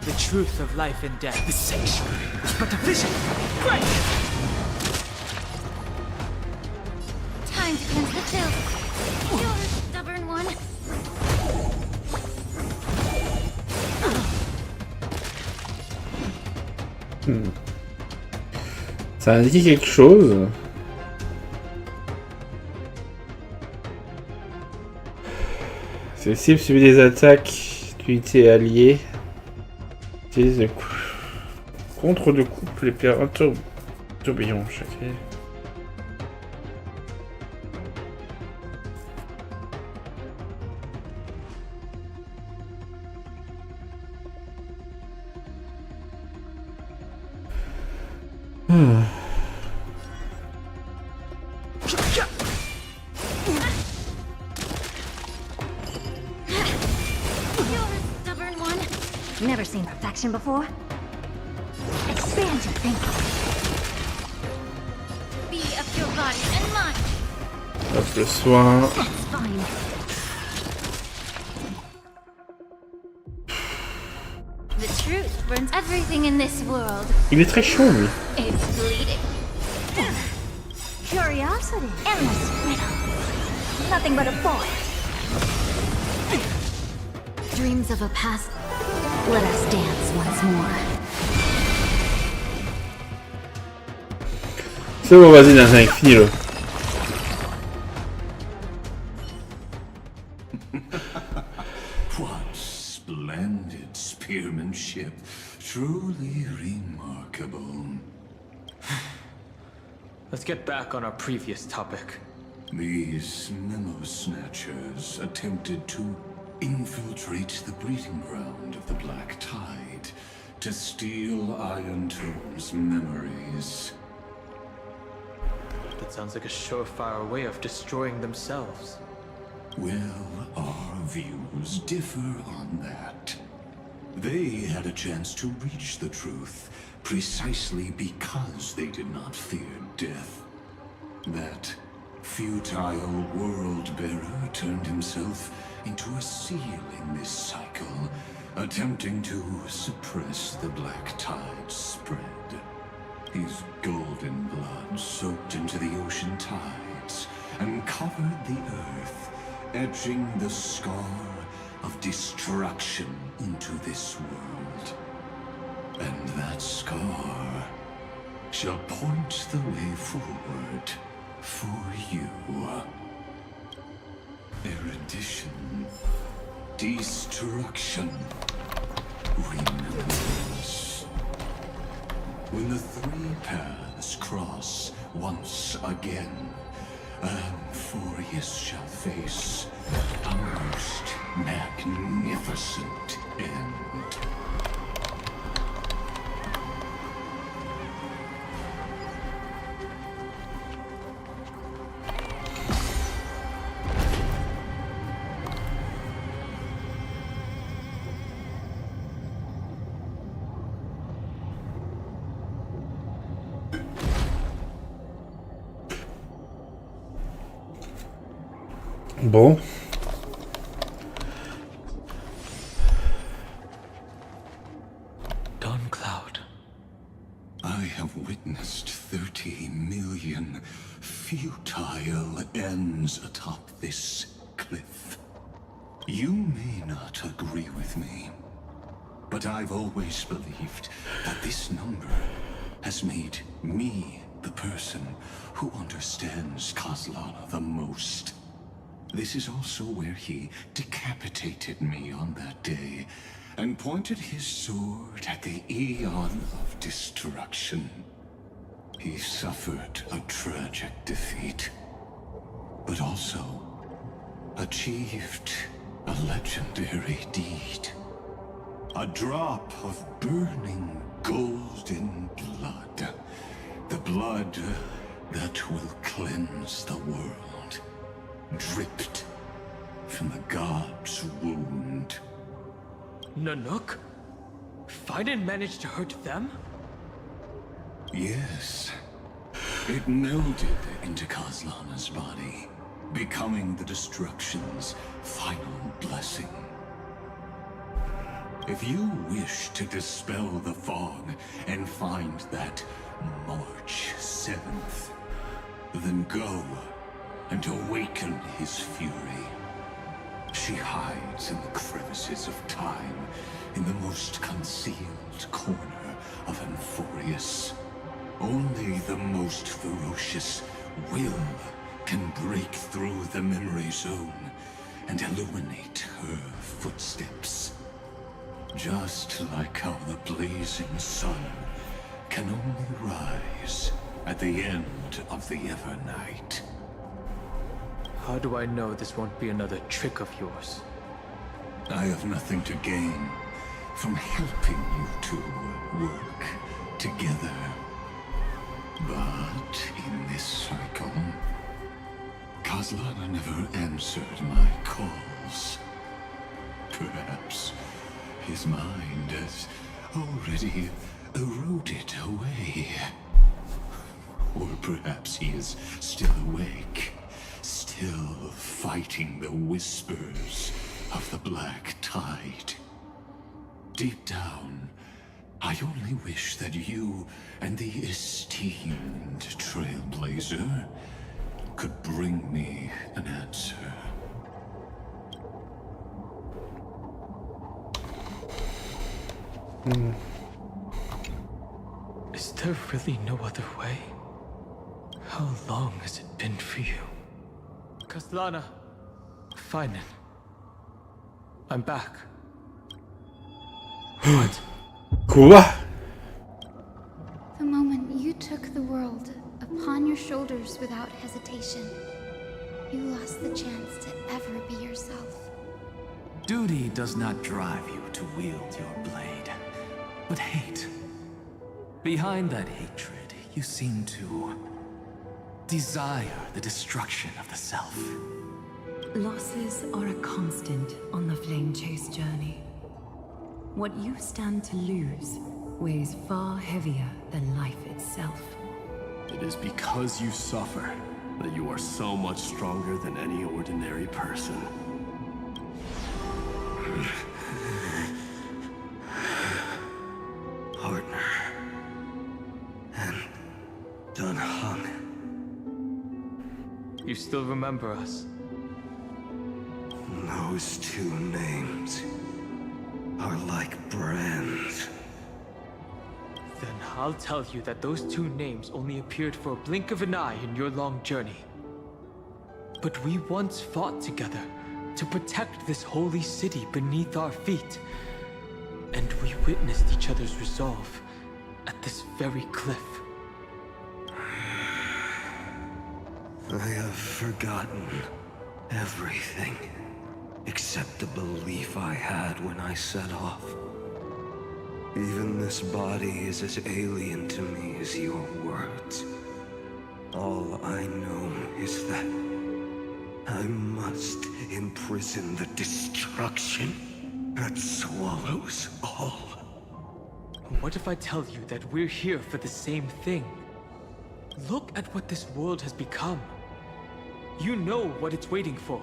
The truth of life and death. The sanctuary was but a vision. Great! Time to cleanse the filth. Ça indique quelque chose. C'est cible subit des attaques d'unités alliées. Utilise de contre de coupe les pirates tourbillon. Chaque... Never seen perfection before. Expand your thinking. Be of your body and mind. Hop, le soin. That's fine. The truth burns everything in this world. Il est très chaud, lui. It's bleeding. Curiosity. Endless riddle. Nothing but a boy. Dreams of a past. Let us dance once more. C'est bon, vas-y, Nathan, finis-le. What splendid spearmanship. Truly remarkable. Let's get back on our previous topic. These memo snatchers attempted to infiltrate the breeding ground of the Black Tide to steal Iron Tome's memories. That sounds like a surefire way of destroying themselves. Well, our views differ on that. They had a chance to reach the truth precisely because they did not fear death. That futile world-bearer turned himself into a seal in this cycle, attempting to suppress the Black Tide's spread. His golden blood soaked into the ocean tides and covered the earth, etching the scar of destruction into this world. And that scar shall point the way forward for you. Erudition, destruction, remembrance. When the three paths cross once again, Amphorius shall face a most magnificent end. Bon. Dawn Cloud. I have witnessed 30 million futile ends atop this cliff. You may not agree with me, but I've always believed that this number has made me the person who understands Kozlana the most. This is also where he decapitated me on that day and pointed his sword at the Aeon of Destruction. He suffered a tragic defeat, but also achieved a legendary deed. A drop of burning golden blood. The blood that will cleanse the world. Dripped from the god's wound. Nanook? Fiden managed to hurt them? Yes. It melded into Kozlana's body, becoming the Destruction's final blessing. If you wish to dispel the fog and find that March 7th, then go and awaken his fury. She hides in the crevices of time, in the most concealed corner of Amphorius. Only the most ferocious will can break through the memory zone and illuminate her footsteps. Just like how the blazing sun can only rise at the end of the Evernight. How do I know this won't be another trick of yours? I have nothing to gain from helping you to work together. But in this cycle, Kozlana never answered my calls. Perhaps his mind has already eroded away. Or perhaps he is still awake, still fighting the whispers of the Black Tide. Deep down, I only wish that you and the esteemed Trailblazer could bring me an answer. Is there really no other way? How long has it been for you? Kozlana, fine then. I'm back. What? Quoi? The moment you took the world upon your shoulders without hesitation, you lost the chance to ever be yourself. Duty does not drive you to wield your blade, but hate. Behind that hatred, you seem to desire the destruction of the self. Losses are a constant on the Flame Chase journey. What you stand to lose weighs far heavier than life itself. It is because you suffer that you are so much stronger than any ordinary person. Partner. And Dunhung. You still remember us? Those two names are like brands. Then I'll tell you that those two names only appeared for a blink of an eye in your long journey. But we once fought together to protect this holy city beneath our feet. And we witnessed each other's resolve at this very cliff. I have forgotten everything except the belief I had when I set off. Even this body is as alien to me as your words. All I know is that I must imprison the destruction that swallows all. What if I tell you that we're here for the same thing? Look at what this world has become. You know what it's waiting for.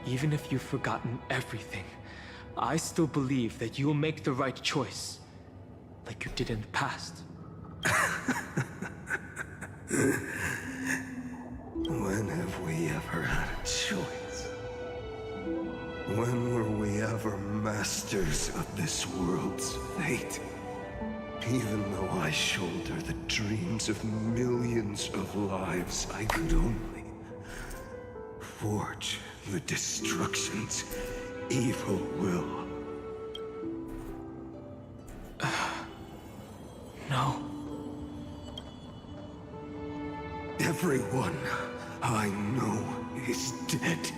Even if you've forgotten everything, I still believe that you'll make the right choice, like you did in the past. When have we ever had a choice? When were we ever masters of this world's fate? Even though I shoulder the dreams of millions of lives, I could only forge the destruction's evil will. No. Everyone I know is dead.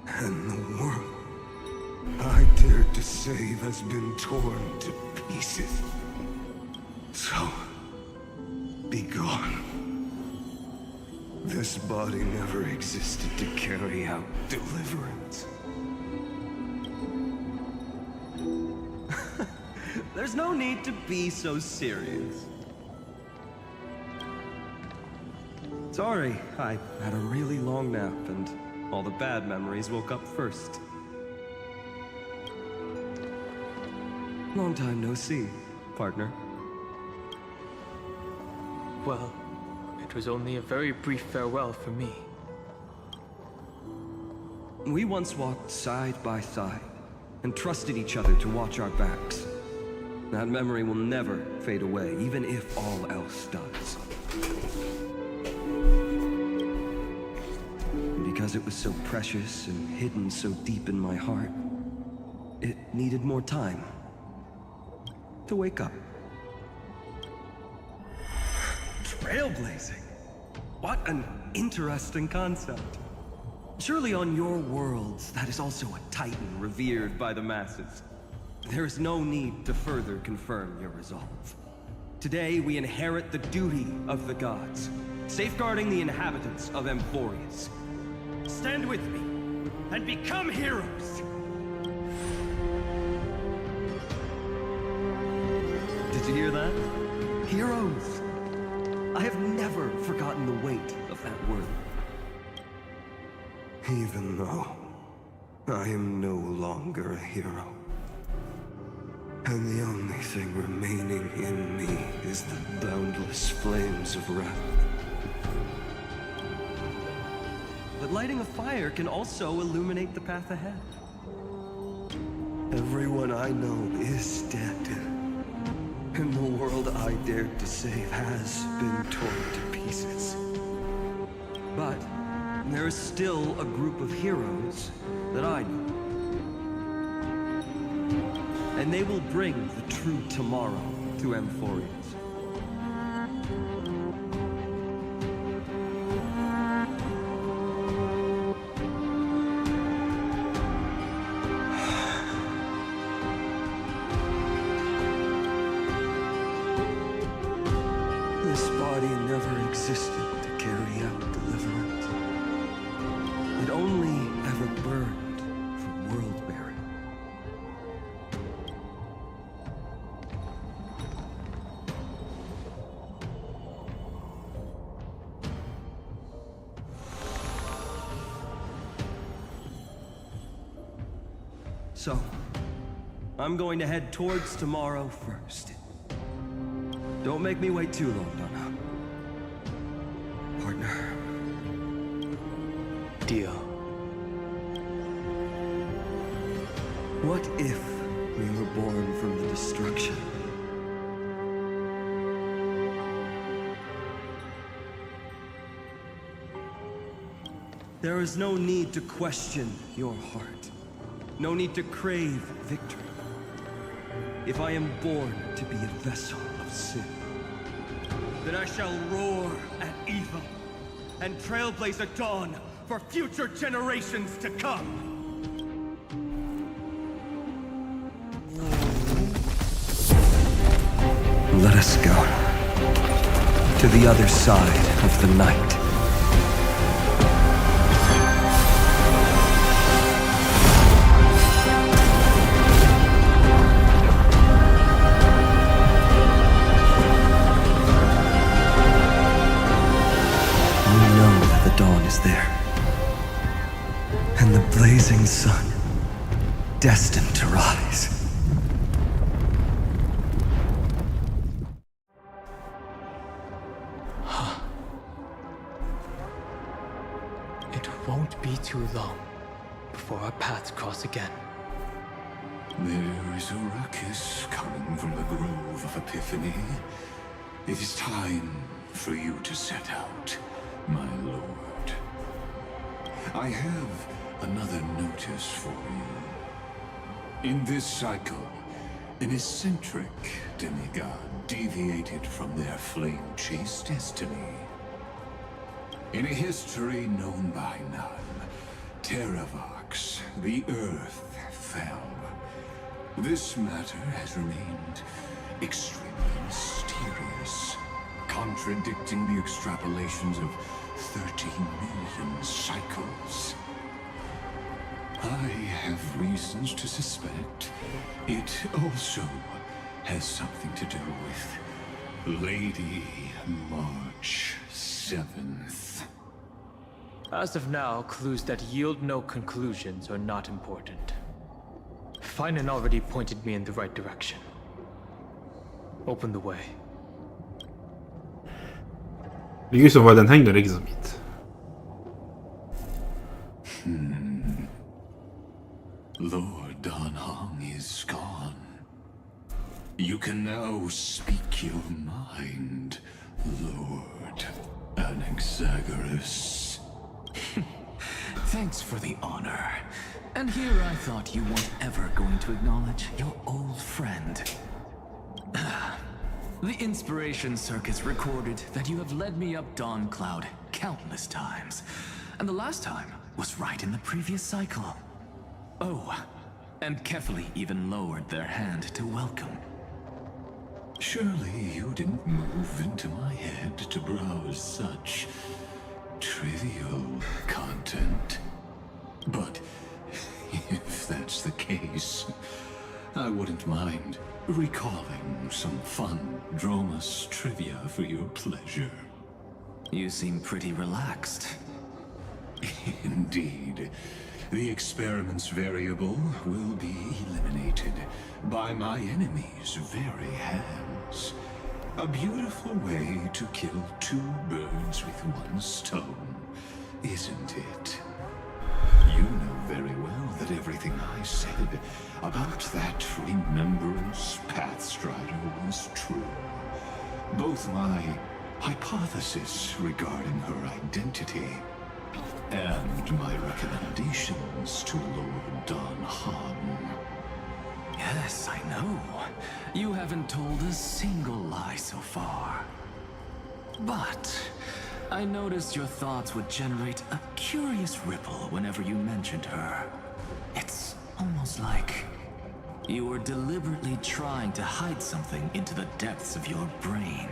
And the world I dared to save has been torn to pieces. So, be gone. This body never existed to carry out deliverance. There's no need to be so serious. Sorry, I had a really long nap and all the bad memories woke up first. Long time no see, partner. Well, it was only a very brief farewell for me. We once walked side by side, and trusted each other to watch our backs. That memory will never fade away, even if all else does. And because it was so precious and hidden so deep in my heart, it needed more time to wake up. Trailblazing? What an interesting concept. Surely on your worlds, that is also a titan revered by the masses. There is no need to further confirm your resolve. Today, we inherit the duty of the gods, safeguarding the inhabitants of Amphorius. Stand with me, and become heroes! Did you hear that? Heroes! I have never forgotten the weight of that word. Even though I am no longer a hero, and the only thing remaining in me is the boundless flames of wrath. But lighting a fire can also illuminate the path ahead. Everyone I know is dead, and the world I dared to save has been torn to pieces. But there is still a group of heroes that I know. And they will bring the true tomorrow to Amphorius. This body never existed to carry out deliverance. It only ever burned for world-bearing. So, I'm going to head towards tomorrow first. Don't make me wait too long, Donna. Partner. Dio. What if we were born from the destruction? There is no need to question your heart. No need to crave victory. If I am born to be a vessel of sin, then I shall roar at evil and trailblaze a dawn for future generations to come. Let us go to the other side of the night. Dawn is there, and the blazing sun, destined to rise. It won't be too long before our paths cross again. There is a ruckus coming from the Grove of Epiphany. It is time for you to set out, my lord. I have another notice for you. In this cycle, an eccentric demigod deviated from their flame-chased destiny. In a history known by none, Terravox, the Earth, fell. This matter has remained extremely mysterious, contradicting the extrapolations of 13 million cycles. I have reasons to suspect it also has something to do with Lady March 7th. As of now, clues that yield no conclusions are not important. Finan already pointed me in the right direction. Open the way. Ligger som var den hängde liksom mitt. Lord Donha. You can now speak your mind, Lord Anaxagoras. Thanks for the honor. And here I thought you weren't ever going to acknowledge your old friend. The Inspiration Circus recorded that you have led me up Dawn Cloud countless times. And the last time was right in the previous cycle. Oh, and Kefali even lowered their hand to welcome. Surely you didn't move into my head to browse such trivial content. But if that's the case, I wouldn't mind recalling some fun Dromus trivia for your pleasure. You seem pretty relaxed. Indeed. The experiment's variable will be eliminated by my enemy's very hands. A beautiful way to kill two birds with one stone, isn't it? You know very well that everything I said about that Remembrance Pathstrider was true. Both my hypothesis regarding her identity and my recommendations to Lord Don Han. Yes, I know. You haven't told a single lie so far. But I noticed your thoughts would generate a curious ripple whenever you mentioned her. It's almost like you were deliberately trying to hide something into the depths of your brain.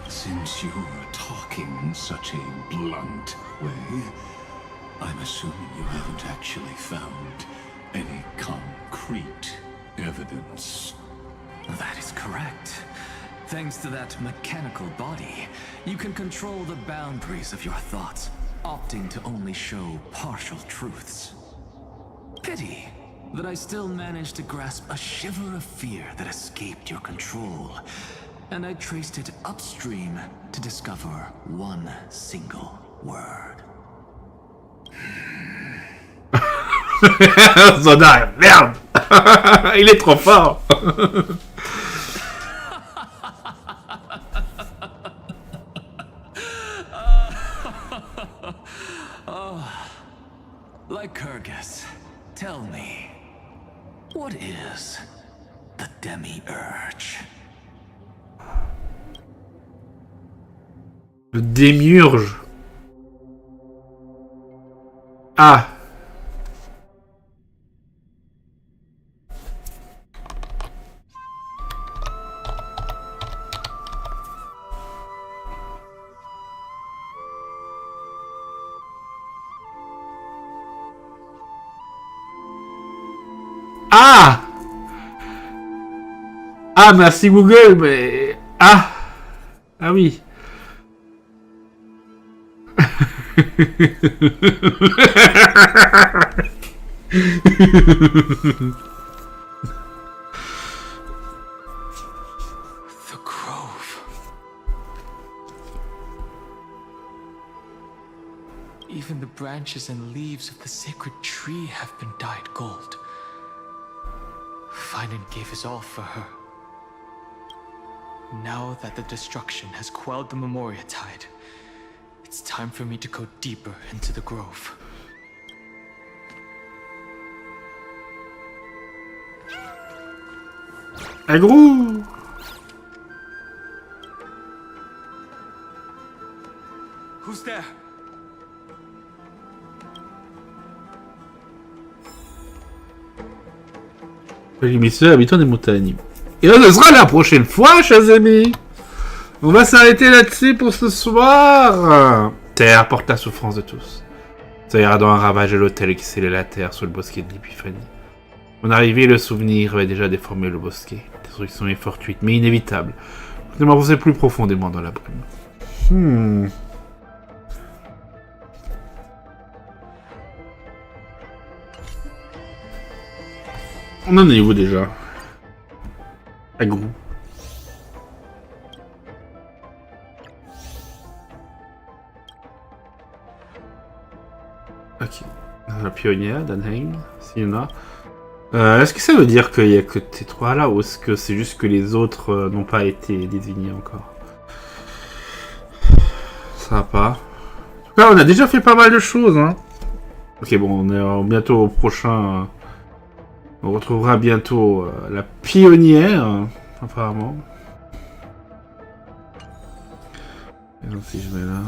Since you're talking in such a blunt way, I'm assuming you haven't actually found any concrete evidence. That is correct. Thanks to that mechanical body, you can control the boundaries of your thoughts, opting to only show partial truths. Pity that I still managed to grasp a shiver of fear that escaped your control, and I traced it upstream to discover one single word. Zodar, merde. Il est trop fort. Lycurgus, tell me, what is the Demiurge? Le démiurge. Ah. Ah. Ah, merci Google, mais... Ah. Ah oui. The grove. Even the branches and leaves of the sacred tree have been dyed gold. Finan gave his all for her. Now that the destruction has quelled the Memoria tide, it's time for me to go deeper into the grove. Agrou. Who's there? Les messieurs, habitants des montagnes. Et là, ce sera la prochaine fois, chers amis. On va s'arrêter là-dessus pour ce soir. Terre porte la souffrance de tous. Ça ira dans un ravage de l'hôtel qui scellait la terre sous le bosquet de l'Épiphanie. Mon arrivée, le souvenir avait déjà déformé le bosquet. Destruction est fortuite, mais inévitable. Je m'enfonçais plus profondément dans la brume. On en est où déjà? Agrou. Ok. La pionnière, Danheim, s'il y en a. Est-ce que ça veut dire qu'il y a que tes 3 là, ou est-ce que c'est juste que les autres n'ont pas été désignés encore? Ça va pas. En tout cas, on a déjà fait pas mal de choses, hein. Ok, bon, on est bientôt au prochain... on retrouvera bientôt la pionnière, apparemment. Et donc, si je mets là...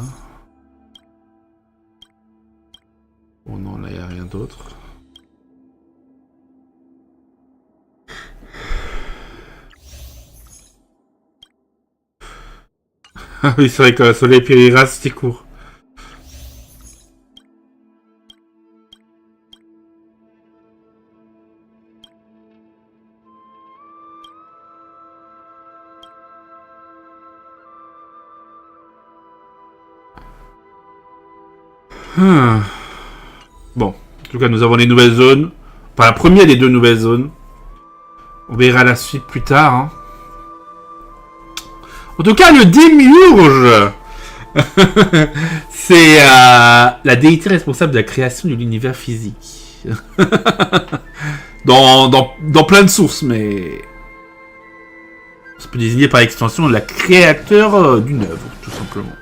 bon, non, là, il n'y a rien d'autre. Ah oui, c'est vrai que le soleil périra, c'était court. Bon, en tout cas, nous avons les nouvelles zones. Enfin, la première des 2 nouvelles zones. On verra la suite plus tard, hein. En tout cas, le démiurge, c'est la déité responsable de la création de l'univers physique. dans plein de sources, mais... ça peut désigner par extension la créateur d'une œuvre, tout simplement.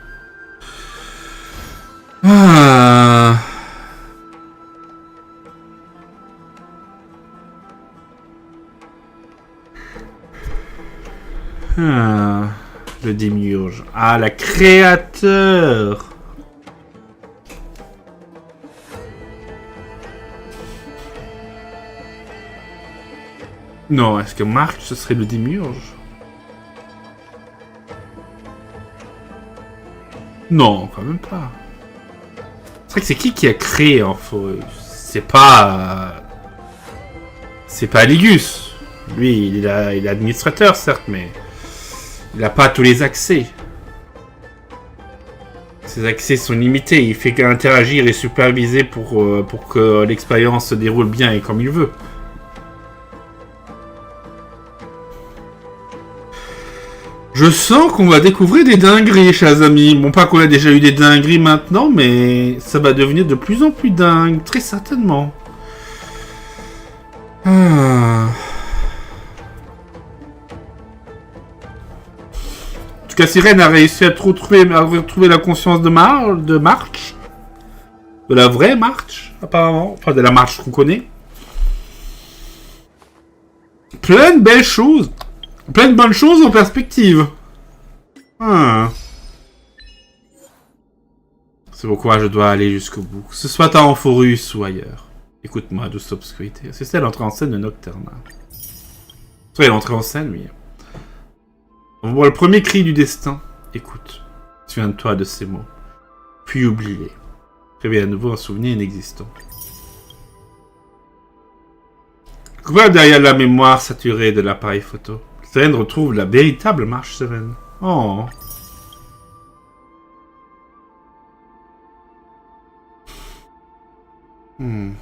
Le démiurge. Ah, la créateur. Non, est-ce que March, ce serait le démiurge? Non, quand même pas. C'est vrai que c'est qui a créé, en fait? C'est pas... c'est pas Ligus. Lui, il est administrateur, certes, mais... il n'a pas tous les accès. Ses accès sont limités. Il fait qu'interagir et superviser pour que l'expérience se déroule bien et comme il veut. Je sens qu'on va découvrir des dingueries, chers amis. Bon, pas qu'on a déjà eu des dingueries maintenant, mais ça va devenir de plus en plus dingue, très certainement. En tout cas, Sirène a réussi à retrouver la conscience de March. De la vraie March, apparemment. Enfin, de la March qu'on connaît. Plein de belles choses. Plein de bonnes choses en perspective. C'est pourquoi je dois aller jusqu'au bout. Que ce soit à Amphoreus ou ailleurs. Écoute-moi, douce obscurité. C'est ça l'entrée en scène de Nocturna. C'est l'entrée en scène, oui. On voit le premier cri du destin. Écoute. Souviens-toi de ces mots. Puis oublie-les. Réveille à nouveau un souvenir inexistant. Quoi derrière la mémoire saturée de l'appareil photo? Seren retrouve la véritable marche Seren. Oh. Ces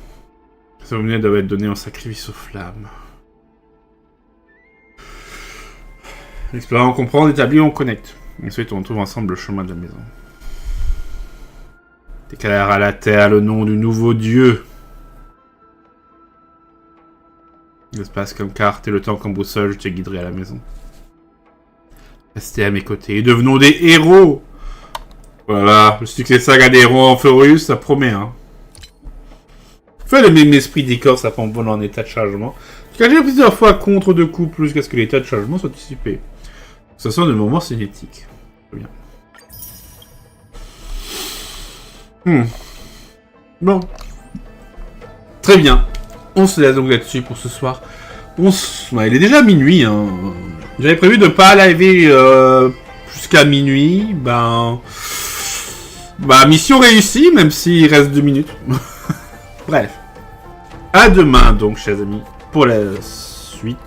souvenirs doivent être donnés en sacrifice aux flammes. L'explorer, on comprend, on établit, on connecte. Ensuite, on retrouve ensemble le chemin de la maison. Déclare à la terre le nom du nouveau dieu. L'espace comme carte et le temps comme boussole, je te guiderai à la maison. Restez à mes côtés et devenons des héros. Voilà, le succès saga des héros en Amphoreus, ça promet, hein. Fait le même esprit d'écorce, ça prend bon en état de chargement. Je j'ai plusieurs fois contre de coups plus qu'à ce que l'état de chargement soit dissipé. Ce sont des moments cinétiques. Très bien. Bon. Très bien. On se laisse donc là-dessus pour ce soir. Il est déjà minuit. Hein. J'avais prévu de pas liver jusqu'à minuit. Mission réussie, même s'il reste 2 minutes. Bref. À demain, donc, chers amis, pour la suite.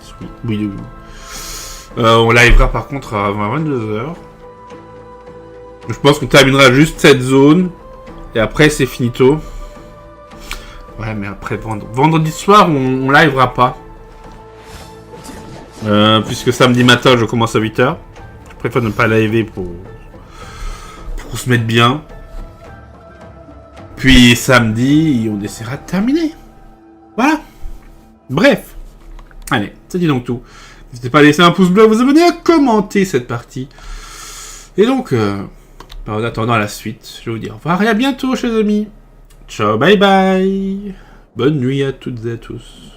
Oui. On livera par contre à 22h. Je pense qu'on terminera juste cette zone. Et après, c'est finito. Ouais, mais après, vendredi soir, on livera pas. Puisque samedi matin, je commence à 8h. Je préfère ne pas liver pour se mettre bien. Puis samedi, on essaiera de terminer. Voilà. Bref. Allez, ça dit donc tout. N'hésitez pas à laisser un pouce bleu, à vous abonner, à commenter cette partie. Et donc, en attendant la suite, je vais vous dire au revoir et à bientôt, chers amis. Ciao, bye bye. Bonne nuit à toutes et à tous.